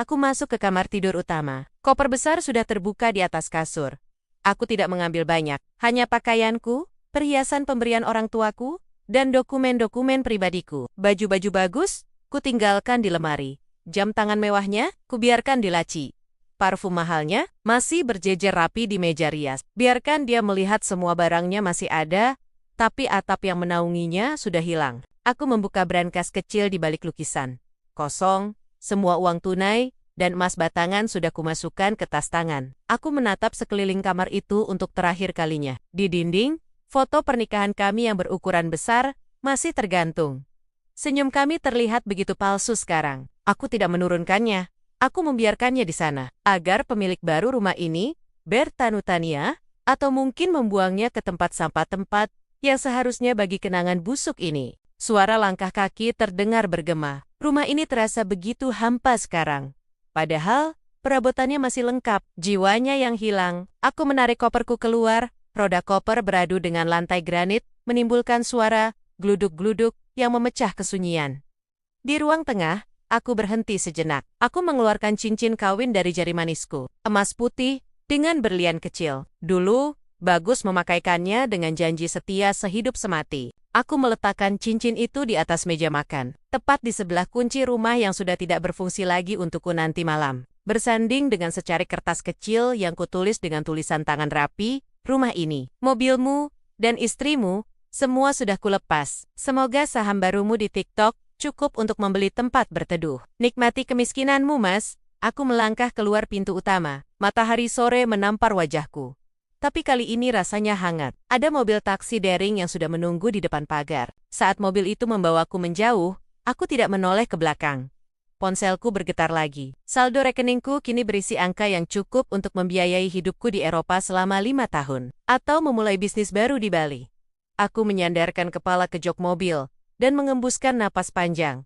Aku masuk ke kamar tidur utama. Koper besar sudah terbuka di atas kasur. Aku tidak mengambil banyak, hanya pakaianku, perhiasan pemberian orang tuaku, dan dokumen-dokumen pribadiku. Baju-baju bagus, kutinggalkan di lemari. Jam tangan mewahnya, kubiarkan di laci. Parfum mahalnya masih berjejer rapi di meja rias. Biarkan dia melihat semua barangnya masih ada, tapi atap yang menaunginya sudah hilang. Aku membuka brankas kecil di balik lukisan. Kosong, semua uang tunai, dan emas batangan sudah kumasukkan ke tas tangan. Aku menatap sekeliling kamar itu untuk terakhir kalinya. Di dinding, foto pernikahan kami yang berukuran besar masih tergantung. Senyum kami terlihat begitu palsu sekarang. Aku tidak menurunkannya. Aku membiarkannya di sana, agar pemilik baru rumah ini, Bertanutania, atau mungkin membuangnya ke tempat sampah yang seharusnya bagi kenangan busuk ini. Suara langkah kaki terdengar bergema. Rumah ini terasa begitu hampa sekarang. Padahal, perabotannya masih lengkap. Jiwanya yang hilang. Aku menarik koperku keluar, roda koper beradu dengan lantai granit, menimbulkan suara gluduk-gluduk yang memecah kesunyian. Di ruang tengah, aku berhenti sejenak. Aku mengeluarkan cincin kawin dari jari manisku. Emas putih dengan berlian kecil. Dulu, Bagus memakaikannya dengan janji setia sehidup semati. Aku meletakkan cincin itu di atas meja makan, tepat di sebelah kunci rumah yang sudah tidak berfungsi lagi untukku nanti malam. Bersanding dengan secari kertas kecil yang kutulis dengan tulisan tangan rapi, rumah ini, mobilmu, dan istrimu, semua sudah kulepas. Semoga saham barumu di TikTok cukup untuk membeli tempat berteduh. Nikmati kemiskinanmu, Mas. Aku melangkah keluar pintu utama. Matahari sore menampar wajahku. Tapi kali ini rasanya hangat. Ada mobil taksi daring yang sudah menunggu di depan pagar. Saat mobil itu membawaku menjauh, aku tidak menoleh ke belakang. Ponselku bergetar lagi. Saldo rekeningku kini berisi angka yang cukup untuk membiayai hidupku di Eropa selama 5 tahun. Atau memulai bisnis baru di Bali. Aku menyandarkan kepala ke jok mobil dan mengembuskan napas panjang.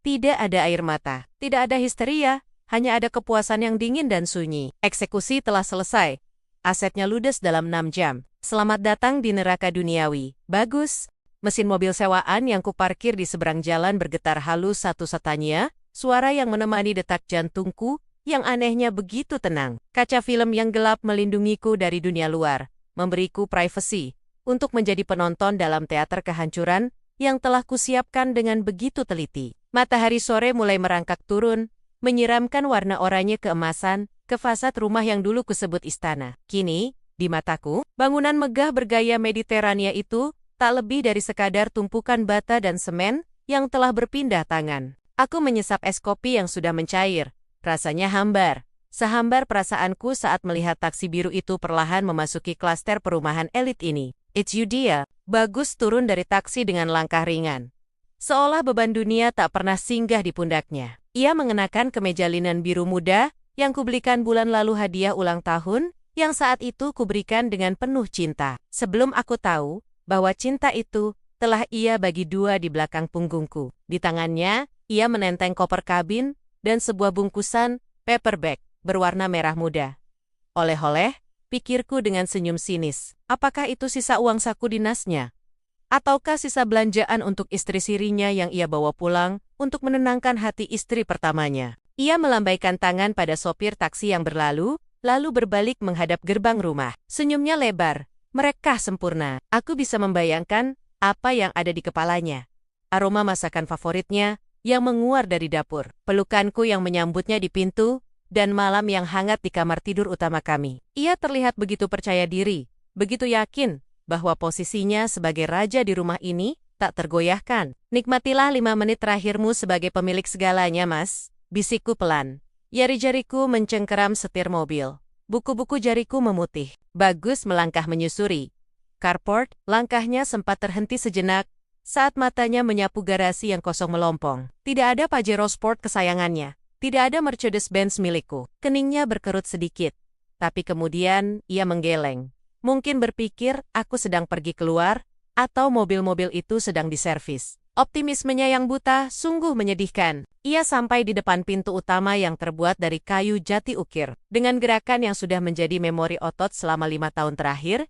Tidak ada air mata, tidak ada histeria, hanya ada kepuasan yang dingin dan sunyi. Eksekusi telah selesai. Asetnya ludes dalam 6 jam. Selamat datang di neraka duniawi. Bagus. Mesin mobil sewaan yang kuparkir di seberang jalan bergetar halus satu-satunya, suara yang menemani detak jantungku, yang anehnya begitu tenang. Kaca film yang gelap melindungiku dari dunia luar, memberiku privasi, untuk menjadi penonton dalam teater kehancuran, yang telah kusiapkan dengan begitu teliti. Matahari sore mulai merangkak turun, menyiramkan warna oranye keemasan, ke fasad rumah yang dulu kusebut istana. Kini, di mataku, bangunan megah bergaya Mediterania itu tak lebih dari sekadar tumpukan bata dan semen yang telah berpindah tangan. Aku menyesap es kopi yang sudah mencair. Rasanya hambar. Sehambar perasaanku saat melihat taksi biru itu perlahan memasuki klaster perumahan elit ini. It's you dia. Bagus turun dari taksi dengan langkah ringan. Seolah beban dunia tak pernah singgah di pundaknya. Ia mengenakan kemeja linen biru muda, yang kubelikan bulan lalu hadiah ulang tahun, yang saat itu kuberikan dengan penuh cinta. Sebelum aku tahu bahwa cinta itu telah ia bagi dua di belakang punggungku. Di tangannya, ia menenteng koper kabin dan sebuah bungkusan paperback berwarna merah muda. Oleh-oleh, pikirku dengan senyum sinis. Apakah itu sisa uang saku dinasnya? Ataukah sisa belanjaan untuk istri sirinya yang ia bawa pulang untuk menenangkan hati istri pertamanya? Ia melambaikan tangan pada sopir taksi yang berlalu, lalu berbalik menghadap gerbang rumah. Senyumnya lebar, merekah sempurna. Aku bisa membayangkan apa yang ada di kepalanya. Aroma masakan favoritnya yang menguar dari dapur. Pelukanku yang menyambutnya di pintu, dan malam yang hangat di kamar tidur utama kami. Ia terlihat begitu percaya diri, begitu yakin bahwa posisinya sebagai raja di rumah ini tak tergoyahkan. Nikmatilah 5 menit terakhirmu sebagai pemilik segalanya, Mas. Bisikku pelan. Jari-jariku mencengkeram setir mobil. Buku-buku jariku memutih. Bagus melangkah menyusuri. Carport, langkahnya sempat terhenti sejenak, saat matanya menyapu garasi yang kosong melompong. Tidak ada Pajero Sport kesayangannya. Tidak ada Mercedes-Benz milikku. Keningnya berkerut sedikit. Tapi kemudian, ia menggeleng. Mungkin berpikir aku sedang pergi keluar, atau mobil-mobil itu sedang diservis. Optimismenya yang buta sungguh menyedihkan. Ia sampai di depan pintu utama yang terbuat dari kayu jati ukir. Dengan gerakan yang sudah menjadi memori otot selama 5 tahun terakhir,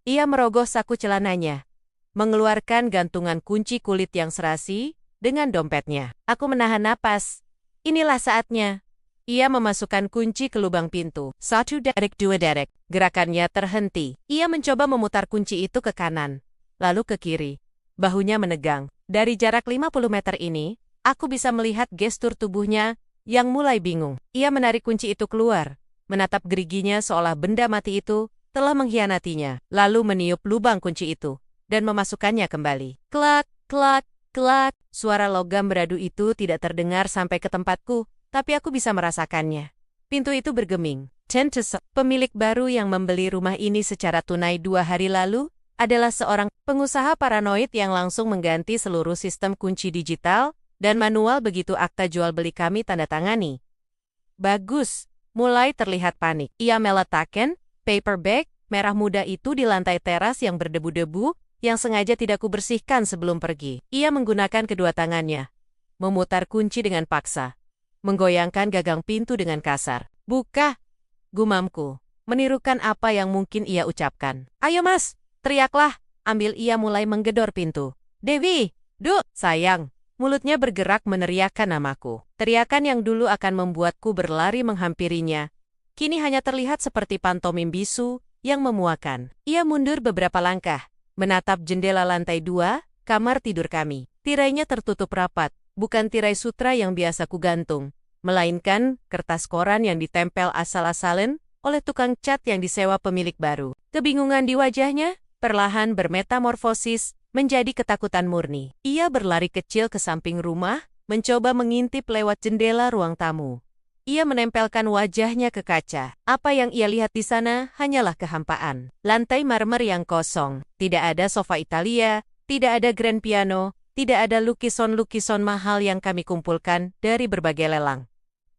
ia merogoh saku celananya, mengeluarkan gantungan kunci kulit yang serasi dengan dompetnya. Aku menahan napas. Inilah saatnya. Ia memasukkan kunci ke lubang pintu. 1 detik, 2 detik. Gerakannya terhenti. Ia mencoba memutar kunci itu ke kanan, lalu ke kiri. Bahunya menegang. Dari jarak 50 meter ini, aku bisa melihat gestur tubuhnya yang mulai bingung. Ia menarik kunci itu keluar, menatap geriginya seolah benda mati itu telah mengkhianatinya, lalu meniup lubang kunci itu dan memasukkannya kembali. Klak, klak, klak. Suara logam beradu itu tidak terdengar sampai ke tempatku, tapi aku bisa merasakannya. Pintu itu bergeming. Pemilik baru yang membeli rumah ini secara tunai 2 hari lalu adalah seorang pengusaha paranoid yang langsung mengganti seluruh sistem kunci digital dan manual begitu akta jual beli kami tanda tangani. Bagus, mulai terlihat panik. Ia meletakkan paper bag merah muda itu di lantai teras yang berdebu-debu yang sengaja tidak kubersihkan sebelum pergi. Ia menggunakan kedua tangannya, memutar kunci dengan paksa, menggoyangkan gagang pintu dengan kasar. Buka, gumamku, menirukan apa yang mungkin ia ucapkan. Ayo mas, teriaklah, ambil ia mulai menggedor pintu. Dewi, Duk, sayang. Mulutnya bergerak meneriakkan namaku. Teriakan yang dulu akan membuatku berlari menghampirinya, kini hanya terlihat seperti pantomim bisu yang memuakan. Ia mundur beberapa langkah, menatap jendela lantai 2, kamar tidur kami. Tirainya tertutup rapat, bukan tirai sutra yang biasa kugantung, melainkan kertas koran yang ditempel asal-asalan oleh tukang cat yang disewa pemilik baru. Kebingungan di wajahnya perlahan bermetamorfosis menjadi ketakutan murni. Ia berlari kecil ke samping rumah, mencoba mengintip lewat jendela ruang tamu. Ia menempelkan wajahnya ke kaca. Apa yang ia lihat di sana hanyalah kehampaan. Lantai marmer yang kosong, tidak ada sofa Italia, tidak ada grand piano, tidak ada lukisan-lukisan mahal yang kami kumpulkan dari berbagai lelang.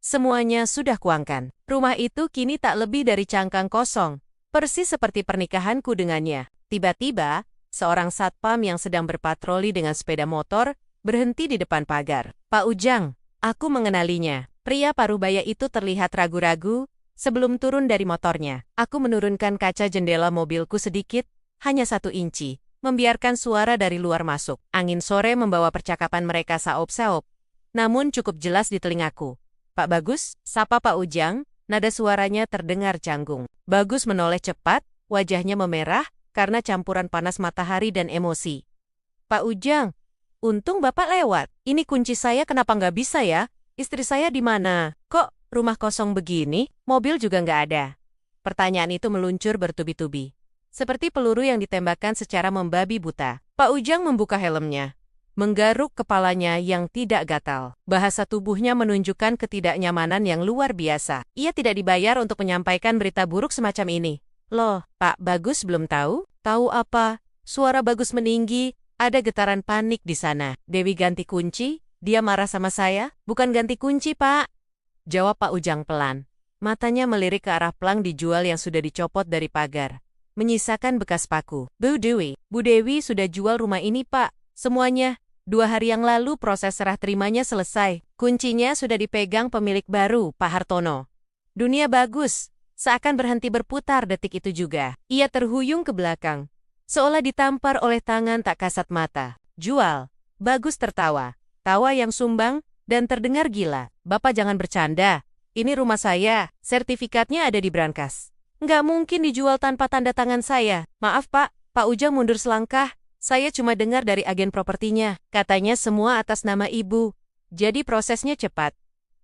Semuanya sudah kuangkan. Rumah itu kini tak lebih dari cangkang kosong, persis seperti pernikahanku dengannya. Tiba-tiba, seorang satpam yang sedang berpatroli dengan sepeda motor berhenti di depan pagar. Pak Ujang, aku mengenalinya. Pria parubaya itu terlihat ragu-ragu sebelum turun dari motornya. Aku menurunkan kaca jendela mobilku sedikit, hanya 1 inci, membiarkan suara dari luar masuk. Angin sore membawa percakapan mereka saop-saop, namun cukup jelas di telingaku. Pak Bagus, sapa Pak Ujang, nada suaranya terdengar canggung. Bagus menoleh cepat, wajahnya memerah karena campuran panas matahari dan emosi. Pak Ujang, untung Bapak lewat. Ini kunci saya kenapa nggak bisa ya? Istri saya di mana? Kok rumah kosong begini? Mobil juga nggak ada. Pertanyaan itu meluncur bertubi-tubi, seperti peluru yang ditembakkan secara membabi buta. Pak Ujang membuka helmnya, menggaruk kepalanya yang tidak gatal. Bahasa tubuhnya menunjukkan ketidaknyamanan yang luar biasa. Ia tidak dibayar untuk menyampaikan berita buruk semacam ini. Loh, Pak Bagus belum tahu? Tahu apa? Suara Bagus meninggi, ada getaran panik di sana. Dewi ganti kunci? Dia marah sama saya? Bukan ganti kunci, Pak. Jawab Pak Ujang pelan. Matanya melirik ke arah plang dijual yang sudah dicopot dari pagar, menyisakan bekas paku. Bu Dewi sudah jual rumah ini, Pak. Semuanya. 2 hari yang lalu proses serah terimanya selesai. Kuncinya sudah dipegang pemilik baru, Pak Hartono. Dunia Bagus seakan berhenti berputar detik itu juga. Ia terhuyung ke belakang, seolah ditampar oleh tangan tak kasat mata. Jual. Bagus tertawa. Tawa yang sumbang dan terdengar gila. Bapak jangan bercanda. Ini rumah saya. Sertifikatnya ada di brankas. Nggak mungkin dijual tanpa tanda tangan saya. Maaf Pak. Pak Ujang mundur selangkah. Saya cuma dengar dari agen propertinya. Katanya semua atas nama Ibu. Jadi prosesnya cepat.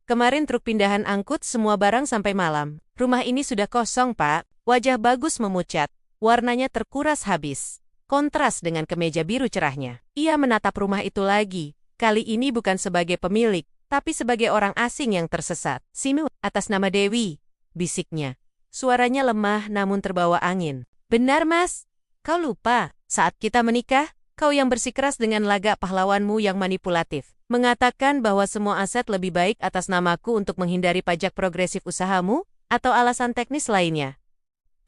Kemarin truk pindahan angkut semua barang sampai malam. Rumah ini sudah kosong Pak. Wajah Bagus memucat. Warnanya terkuras habis. Kontras dengan kemeja biru cerahnya. Ia menatap rumah itu lagi. Kali ini bukan sebagai pemilik, tapi sebagai orang asing yang tersesat. Simu, atas nama Dewi, bisiknya. Suaranya lemah namun terbawa angin. Benar mas, kau lupa, saat kita menikah, kau yang bersikeras dengan lagak pahlawanmu yang manipulatif. Mengatakan bahwa semua aset lebih baik atas namaku untuk menghindari pajak progresif usahamu, atau alasan teknis lainnya.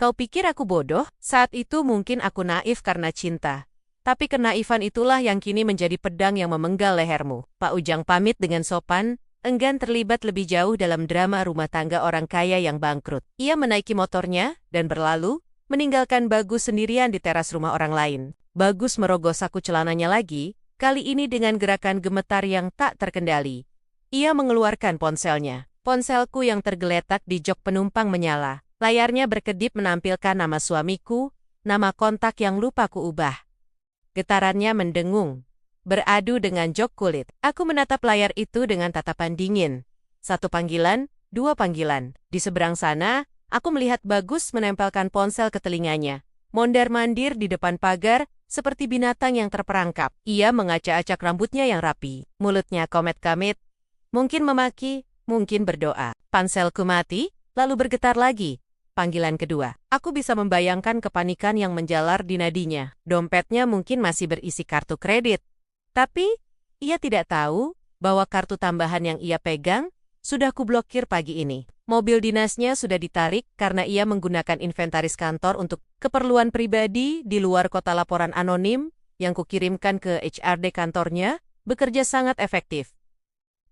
Kau pikir aku bodoh? Saat itu mungkin aku naif karena cinta. Tapi kenaifan itulah yang kini menjadi pedang yang memenggal lehermu. Pak Ujang pamit dengan sopan, enggan terlibat lebih jauh dalam drama rumah tangga orang kaya yang bangkrut. Ia menaiki motornya dan berlalu, meninggalkan Bagus sendirian di teras rumah orang lain. Bagus merogoh saku celananya lagi, kali ini dengan gerakan gemetar yang tak terkendali. Ia mengeluarkan ponselnya. Ponselku yang tergeletak di jok penumpang menyala. Layarnya berkedip menampilkan nama suamiku, nama kontak yang lupa kuubah. Getarannya mendengung, beradu dengan jok kulit. Aku menatap layar itu dengan tatapan dingin. 1 panggilan, 2 panggilan. Di seberang sana, aku melihat Bagus menempelkan ponsel ke telinganya. Mondar-mandir di depan pagar, seperti binatang yang terperangkap. Ia mengacak-acak rambutnya yang rapi. Mulutnya komet-kamit, mungkin memaki, mungkin berdoa. Ponselku mati, lalu bergetar lagi. Panggilan kedua. Aku bisa membayangkan kepanikan yang menjalar di nadinya. Dompetnya mungkin masih berisi kartu kredit. Tapi, ia tidak tahu bahwa kartu tambahan yang ia pegang sudah kublokir pagi ini. Mobil dinasnya sudah ditarik karena ia menggunakan inventaris kantor untuk keperluan pribadi di luar kota. Laporan anonim yang kukirimkan ke HRD kantornya bekerja sangat efektif.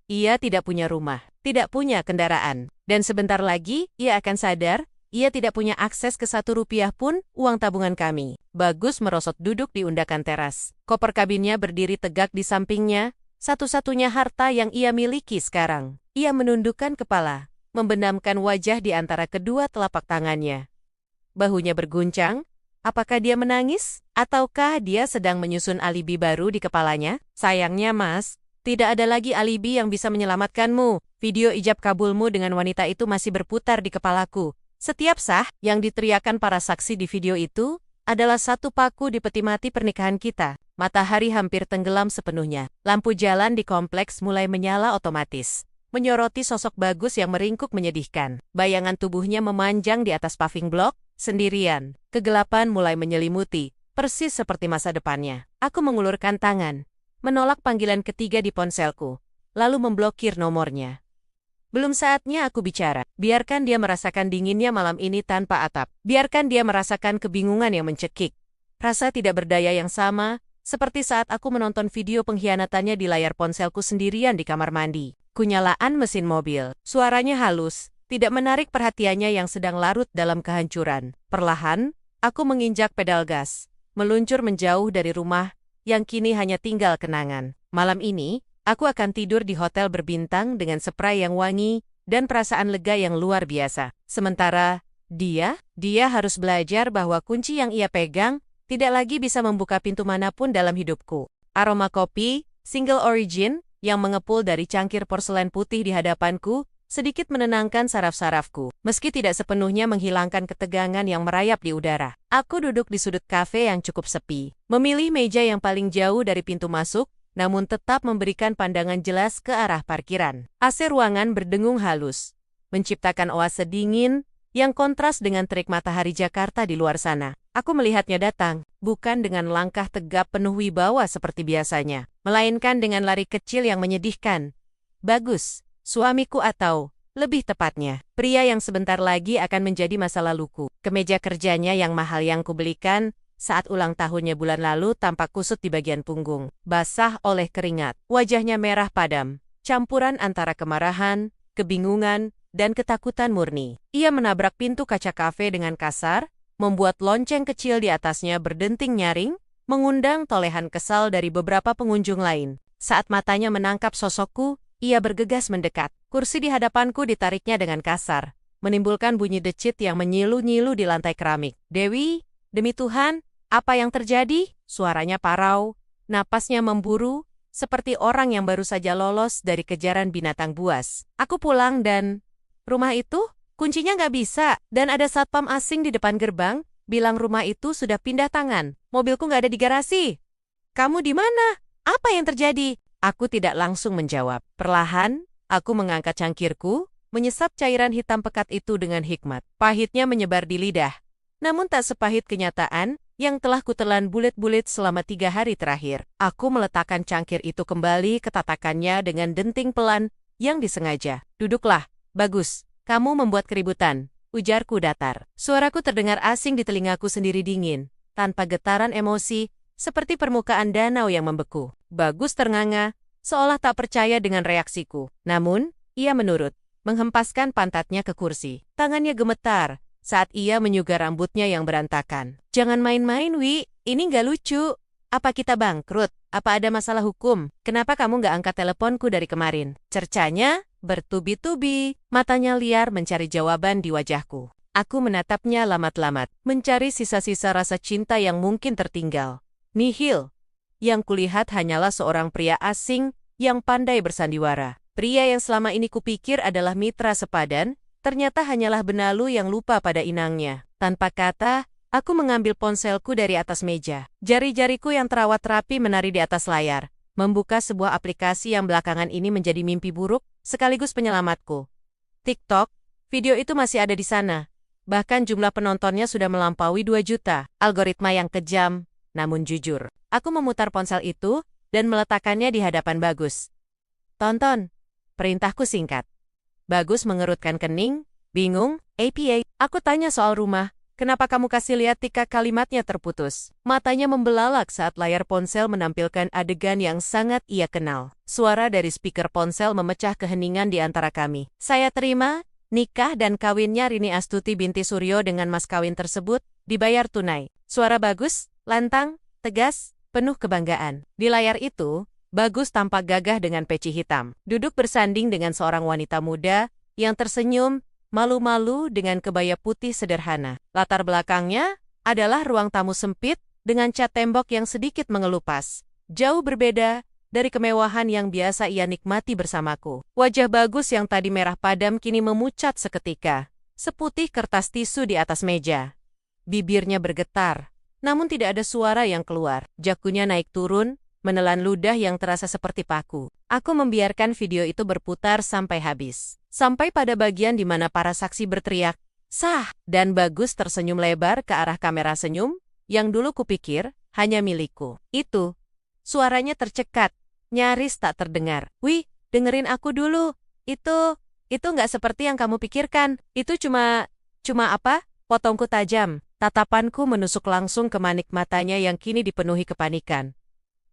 Ia tidak punya rumah, tidak punya kendaraan, dan sebentar lagi ia akan sadar ia tidak punya akses ke 1 rupiah pun uang tabungan kami. Bagus merosot duduk di undakan teras. Koper kabinnya berdiri tegak di sampingnya, satu-satunya harta yang ia miliki sekarang. Ia menundukkan kepala, membenamkan wajah di antara kedua telapak tangannya. Bahunya berguncang. Apakah dia menangis? Ataukah dia sedang menyusun alibi baru di kepalanya? Sayangnya, Mas, tidak ada lagi alibi yang bisa menyelamatkanmu. Video ijab kabulmu dengan wanita itu masih berputar di kepalaku. Setiap sah yang diteriakan para saksi di video itu adalah satu paku di peti mati pernikahan kita. Matahari hampir tenggelam sepenuhnya. Lampu jalan di kompleks mulai menyala otomatis, menyoroti sosok Bagus yang meringkuk menyedihkan. Bayangan tubuhnya memanjang di atas paving block, sendirian. Kegelapan mulai menyelimuti, persis seperti masa depannya. Aku mengulurkan tangan, menolak panggilan ketiga di ponselku, lalu memblokir nomornya. Belum saatnya aku bicara. Biarkan dia merasakan dinginnya malam ini tanpa atap. Biarkan dia merasakan kebingungan yang mencekik. Rasa tidak berdaya yang sama, seperti saat aku menonton video pengkhianatannya di layar ponselku sendirian di kamar mandi. Kunyalaan mesin mobil. Suaranya halus, tidak menarik perhatiannya yang sedang larut dalam kehancuran. Perlahan, aku menginjak pedal gas, meluncur menjauh dari rumah yang kini hanya tinggal kenangan. Malam ini, aku akan tidur di hotel berbintang dengan spray yang wangi dan perasaan lega yang luar biasa. Sementara, dia harus belajar bahwa kunci yang ia pegang tidak lagi bisa membuka pintu manapun dalam hidupku. Aroma kopi, single origin, yang mengepul dari cangkir porselen putih di hadapanku, sedikit menenangkan saraf-sarafku. Meski tidak sepenuhnya menghilangkan ketegangan yang merayap di udara. Aku duduk di sudut kafe yang cukup sepi, memilih meja yang paling jauh dari pintu masuk, namun tetap memberikan pandangan jelas ke arah parkiran. AC ruangan berdengung halus, menciptakan oase dingin yang kontras dengan terik matahari Jakarta di luar sana. Aku melihatnya datang, bukan dengan langkah tegap penuh wibawa seperti biasanya, melainkan dengan lari kecil yang menyedihkan. Bagus, suamiku atau, lebih tepatnya, pria yang sebentar lagi akan menjadi masa laluku. Kemeja kerjanya yang mahal yang kubelikan saat ulang tahunnya bulan lalu tampak kusut di bagian punggung, basah oleh keringat. Wajahnya merah padam, campuran antara kemarahan, kebingungan, dan ketakutan murni. Ia menabrak pintu kaca kafe dengan kasar, membuat lonceng kecil di atasnya berdenting nyaring, mengundang tolehan kesal dari beberapa pengunjung lain. Saat matanya menangkap sosokku, ia bergegas mendekat. Kursi di hadapanku ditariknya dengan kasar, menimbulkan bunyi decit yang menyilu-nyilu di lantai keramik. Dewi, demi Tuhan, apa yang terjadi? Suaranya parau, napasnya memburu, seperti orang yang baru saja lolos dari kejaran binatang buas. Aku pulang dan... Rumah itu? Kuncinya nggak bisa, dan ada satpam asing di depan gerbang, bilang rumah itu sudah pindah tangan. Mobilku nggak ada di garasi. Kamu di mana? Apa yang terjadi? Aku tidak langsung menjawab. Perlahan, aku mengangkat cangkirku, menyesap cairan hitam pekat itu dengan hikmat. Pahitnya menyebar di lidah. Namun tak sepahit kenyataan yang telah kutelan bulit-bulit selama 3 hari terakhir. Aku meletakkan cangkir itu kembali ke tatakannya dengan denting pelan yang disengaja. Duduklah, Bagus, kamu membuat keributan, ujarku datar. Suaraku terdengar asing di telingaku sendiri dingin, tanpa getaran emosi, seperti permukaan danau yang membeku. Bagus ternganga, seolah tak percaya dengan reaksiku. Namun, ia menurut, menghempaskan pantatnya ke kursi. Tangannya gemetar saat ia menyugar rambutnya yang berantakan. Jangan main-main, Wi. Ini nggak lucu. Apa kita bangkrut? Apa ada masalah hukum? Kenapa kamu nggak angkat teleponku dari kemarin? Cercanya bertubi-tubi. Matanya liar mencari jawaban di wajahku. Aku menatapnya lamat-lamat, mencari sisa-sisa rasa cinta yang mungkin tertinggal. Nihil. Yang kulihat hanyalah seorang pria asing yang pandai bersandiwara. Pria yang selama ini kupikir adalah mitra sepadan, ternyata hanyalah benalu yang lupa pada inangnya. Tanpa kata, aku mengambil ponselku dari atas meja. Jari-jariku yang terawat rapi menari di atas layar, membuka sebuah aplikasi yang belakangan ini menjadi mimpi buruk, sekaligus penyelamatku. TikTok, video itu masih ada di sana. Bahkan jumlah penontonnya sudah melampaui 2 juta. Algoritma yang kejam, namun jujur. Aku memutar ponsel itu dan meletakkannya di hadapan Bagus. Tonton. Perintahku singkat. Bagus mengerutkan kening, bingung. APA, aku tanya soal rumah. Kenapa kamu kasih lihat tika kalimatnya terputus? Matanya membelalak saat layar ponsel menampilkan adegan yang sangat ia kenal. Suara dari speaker ponsel memecah keheningan di antara kami. Saya terima. Nikah dan kawinnya Rini Astuti binti Suryo dengan mas kawin tersebut dibayar tunai. Suara Bagus, lantang, tegas, penuh kebanggaan. Di layar itu, Bagus tampak gagah dengan peci hitam. Duduk bersanding dengan seorang wanita muda yang tersenyum, malu-malu dengan kebaya putih sederhana. Latar belakangnya adalah ruang tamu sempit dengan cat tembok yang sedikit mengelupas. Jauh berbeda dari kemewahan yang biasa ia nikmati bersamaku. Wajah Bagus yang tadi merah padam kini memucat seketika, seputih kertas tisu di atas meja. Bibirnya bergetar, namun tidak ada suara yang keluar. Jakunya naik turun, menelan ludah yang terasa seperti paku. Aku membiarkan video itu berputar sampai habis. Sampai pada bagian di mana para saksi berteriak, "Sah!" Dan Bagus tersenyum lebar ke arah kamera senyum, yang dulu kupikir hanya milikku. Itu, suaranya tercekat, nyaris tak terdengar. "Wih, dengerin aku dulu. Itu nggak seperti yang kamu pikirkan. Itu cuma apa?" Potongku tajam. Tatapanku menusuk langsung ke manik matanya yang kini dipenuhi kepanikan.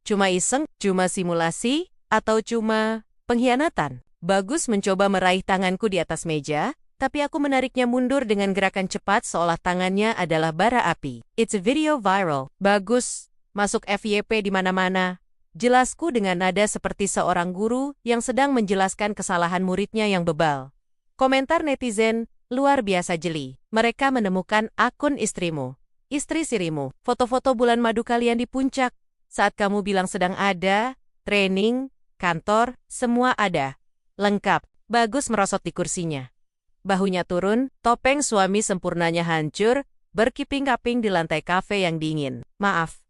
Cuma iseng, cuma simulasi, atau cuma pengkhianatan? Bagus mencoba meraih tanganku di atas meja, tapi aku menariknya mundur dengan gerakan cepat seolah tangannya adalah bara api. It's a video viral. Bagus, masuk FYP di mana-mana. Jelasku dengan nada seperti seorang guru yang sedang menjelaskan kesalahan muridnya yang bebal. Komentar netizen luar biasa jeli. Mereka menemukan akun istrimu, istri sirimu, foto-foto bulan madu kalian di puncak. Saat kamu bilang sedang ada, training, kantor, semua ada. Lengkap. Bagus merosot di kursinya. Bahunya turun, topeng suami sempurnanya hancur, berkiping-kaping di lantai kafe yang dingin. "Maaf,"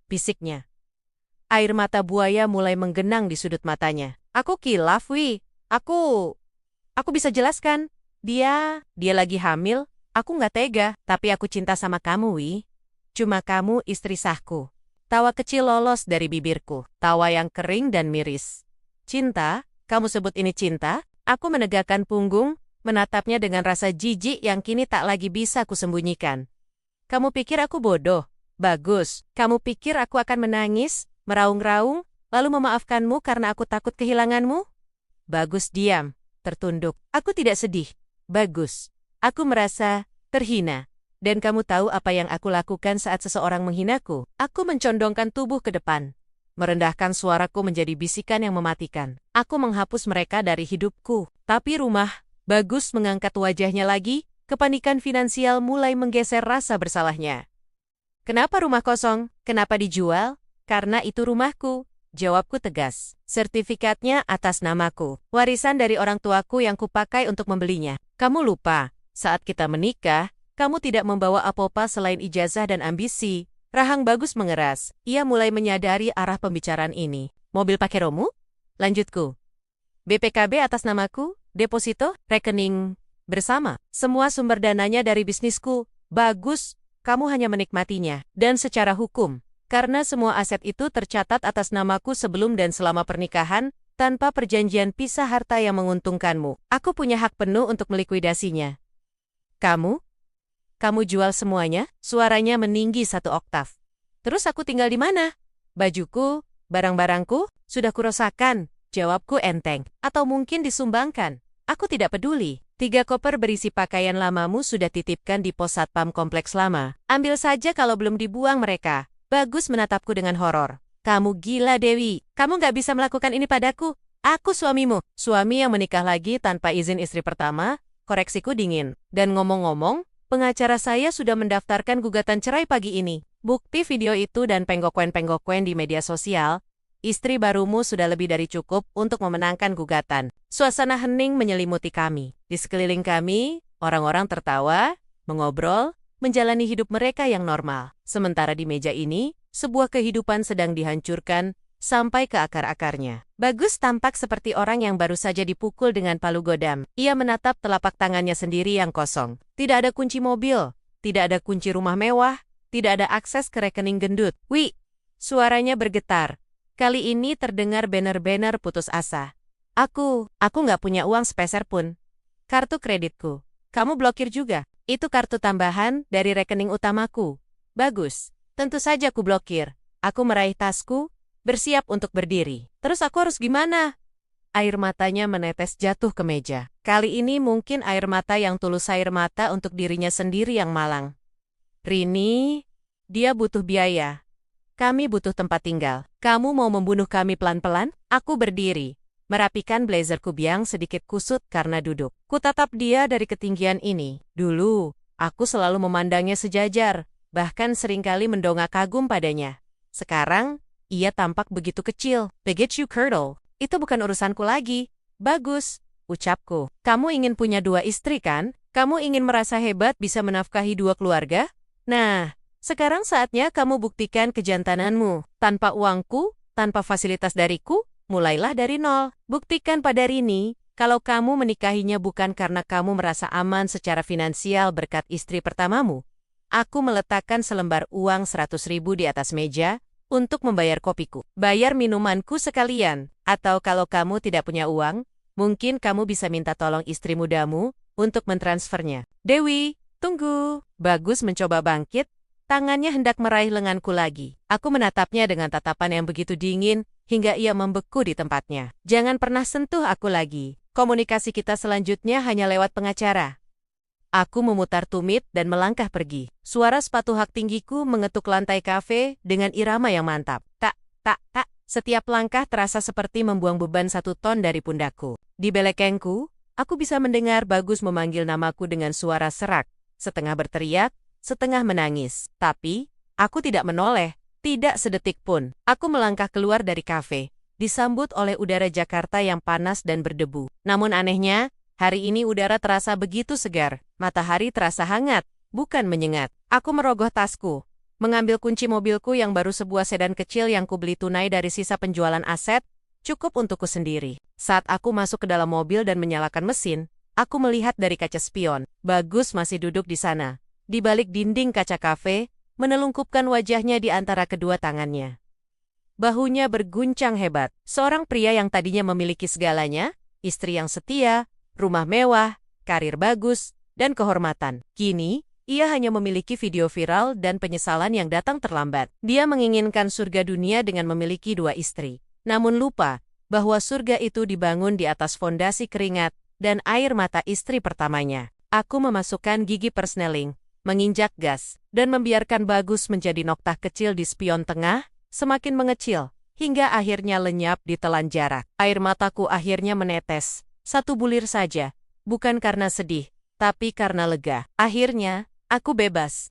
bisiknya. Air mata buaya mulai menggenang di sudut matanya. "Aku kilaf, Wi. Aku bisa jelaskan. Dia lagi hamil. Aku nggak tega, tapi aku cinta sama kamu, Wi. Cuma kamu istri sahku." Tawa kecil lolos dari bibirku, tawa yang kering dan miris. "Cinta? Kamu sebut ini cinta?" Aku menegakkan punggung, menatapnya dengan rasa jijik yang kini tak lagi bisa kusembunyikan. "Kamu pikir aku bodoh? Bagus. Kamu pikir aku akan menangis, meraung-raung, lalu memaafkanmu karena aku takut kehilanganmu?" Bagus diam, tertunduk. "Aku tidak sedih, Bagus. Aku merasa terhina. Dan kamu tahu apa yang aku lakukan saat seseorang menghinaku?" Aku mencondongkan tubuh ke depan, merendahkan suaraku menjadi bisikan yang mematikan. "Aku menghapus mereka dari hidupku." Tapi rumah, Bagus mengangkat wajahnya lagi, kepanikan finansial mulai menggeser rasa bersalahnya. "Kenapa rumah kosong? Kenapa dijual?" "Karena itu rumahku," jawabku tegas. "Sertifikatnya atas namaku. Warisan dari orang tuaku yang kupakai untuk membelinya. Kamu lupa, saat kita menikah, kamu tidak membawa apa-apa selain ijazah dan ambisi." Rahang Bagus mengeras. Ia mulai menyadari arah pembicaraan ini. "Mobil pakai Romu?" Lanjutku. "BPKB atas namaku, deposito, rekening bersama. Semua sumber dananya dari bisnisku. Bagus, kamu hanya menikmatinya. Dan secara hukum, karena semua aset itu tercatat atas namaku sebelum dan selama pernikahan, tanpa perjanjian pisah harta yang menguntungkanmu. Aku punya hak penuh untuk melikuidasinya." Kamu jual semuanya?" Suaranya meninggi 1 oktav. Terus aku tinggal di mana? Bajuku, barang-barangku, sudah kurosakan. Jawabku enteng. Atau mungkin disumbangkan. Aku tidak peduli. 3 koper berisi pakaian lamamu sudah titipkan di pos satpam kompleks lama. Ambil saja kalau belum dibuang mereka. Bagus menatapku dengan horor. Kamu gila, Dewi. Kamu nggak bisa melakukan ini padaku. Aku suamimu. Suami yang menikah lagi tanpa izin istri pertama, koreksiku dingin. Dan ngomong-ngomong, pengacara saya sudah mendaftarkan gugatan cerai pagi ini. Bukti video itu dan penggokuen-penggokuen di media sosial, istri barumu sudah lebih dari cukup untuk memenangkan gugatan. Suasana hening menyelimuti kami. Di sekeliling kami, orang-orang tertawa, mengobrol, menjalani hidup mereka yang normal. Sementara di meja ini, sebuah kehidupan sedang dihancurkan sampai ke akar-akarnya. Bagus tampak seperti orang yang baru saja dipukul dengan palu godam. Ia menatap telapak tangannya sendiri yang kosong. Tidak ada kunci mobil, tidak ada kunci rumah mewah, tidak ada akses ke rekening gendut. Wih, suaranya bergetar. Kali ini terdengar banner-banner putus asa. Aku nggak punya uang sepeser pun. Kartu kreditku. Kamu blokir juga. Itu kartu tambahan dari rekening utamaku. Bagus. Tentu saja ku blokir. Aku meraih tasku, bersiap untuk berdiri. Terus aku harus gimana? Air matanya menetes jatuh ke meja. Kali ini mungkin air mata yang tulus air mata untuk dirinya sendiri yang malang. Rini, dia butuh biaya. Kami butuh tempat tinggal. Kamu mau membunuh kami pelan-pelan? Aku berdiri, merapikan blazerku biang sedikit kusut karena duduk. Kutatap dia dari ketinggian ini. Dulu, aku selalu memandangnya sejajar, bahkan seringkali mendongak kagum padanya. Sekarang, ia tampak begitu kecil. Beget you curdle. Itu bukan urusanku lagi. Bagus, ucapku. Kamu ingin punya 2 istri kan? Kamu ingin merasa hebat bisa menafkahi 2 keluarga? Nah, sekarang saatnya kamu buktikan kejantananmu. Tanpa uangku, tanpa fasilitas dariku, mulailah dari nol. Buktikan pada Rini, kalau kamu menikahinya bukan karena kamu merasa aman secara finansial berkat istri pertamamu. Aku meletakkan selembar uang 100.000 di atas meja untuk membayar kopiku. Bayar minumanku sekalian. Atau kalau kamu tidak punya uang, mungkin kamu bisa minta tolong istri mudamu untuk mentransfernya. Dewi, tunggu. Bagus mencoba bangkit, tangannya hendak meraih lenganku lagi. Aku menatapnya dengan tatapan yang begitu dingin, hingga ia membeku di tempatnya. Jangan pernah sentuh aku lagi. Komunikasi kita selanjutnya hanya lewat pengacara. Aku memutar tumit dan melangkah pergi. Suara sepatu hak tinggiku mengetuk lantai kafe dengan irama yang mantap. Tak, tak, tak. Setiap langkah terasa seperti membuang beban 1 ton dari pundakku. Di belakangku, aku bisa mendengar Bagus memanggil namaku dengan suara serak. Setengah berteriak, setengah menangis. Tapi, aku tidak menoleh, tidak sedetik pun. Aku melangkah keluar dari kafe, disambut oleh udara Jakarta yang panas dan berdebu. Namun anehnya, hari ini udara terasa begitu segar, matahari terasa hangat, bukan menyengat. Aku merogoh tasku, mengambil kunci mobilku yang baru sebuah sedan kecil yang kubeli tunai dari sisa penjualan aset, cukup untukku sendiri. Saat aku masuk ke dalam mobil dan menyalakan mesin, aku melihat dari kaca spion. Bagus masih duduk di sana, di balik dinding kaca kafe, menelungkupkan wajahnya di antara kedua tangannya. Bahunya berguncang hebat. Seorang pria yang tadinya memiliki segalanya, istri yang setia, rumah mewah, karir bagus, dan kehormatan. Kini, ia hanya memiliki video viral dan penyesalan yang datang terlambat. Dia menginginkan surga dunia dengan memiliki 2 istri. Namun lupa bahwa surga itu dibangun di atas fondasi keringat dan air mata istri pertamanya. Aku memasukkan gigi persneling, menginjak gas, dan membiarkan Bagus menjadi noktah kecil di spion tengah, semakin mengecil, hingga akhirnya lenyap di telan jarak. Air mataku akhirnya menetes, 1 bulir saja, bukan karena sedih, tapi karena lega. Akhirnya, aku bebas.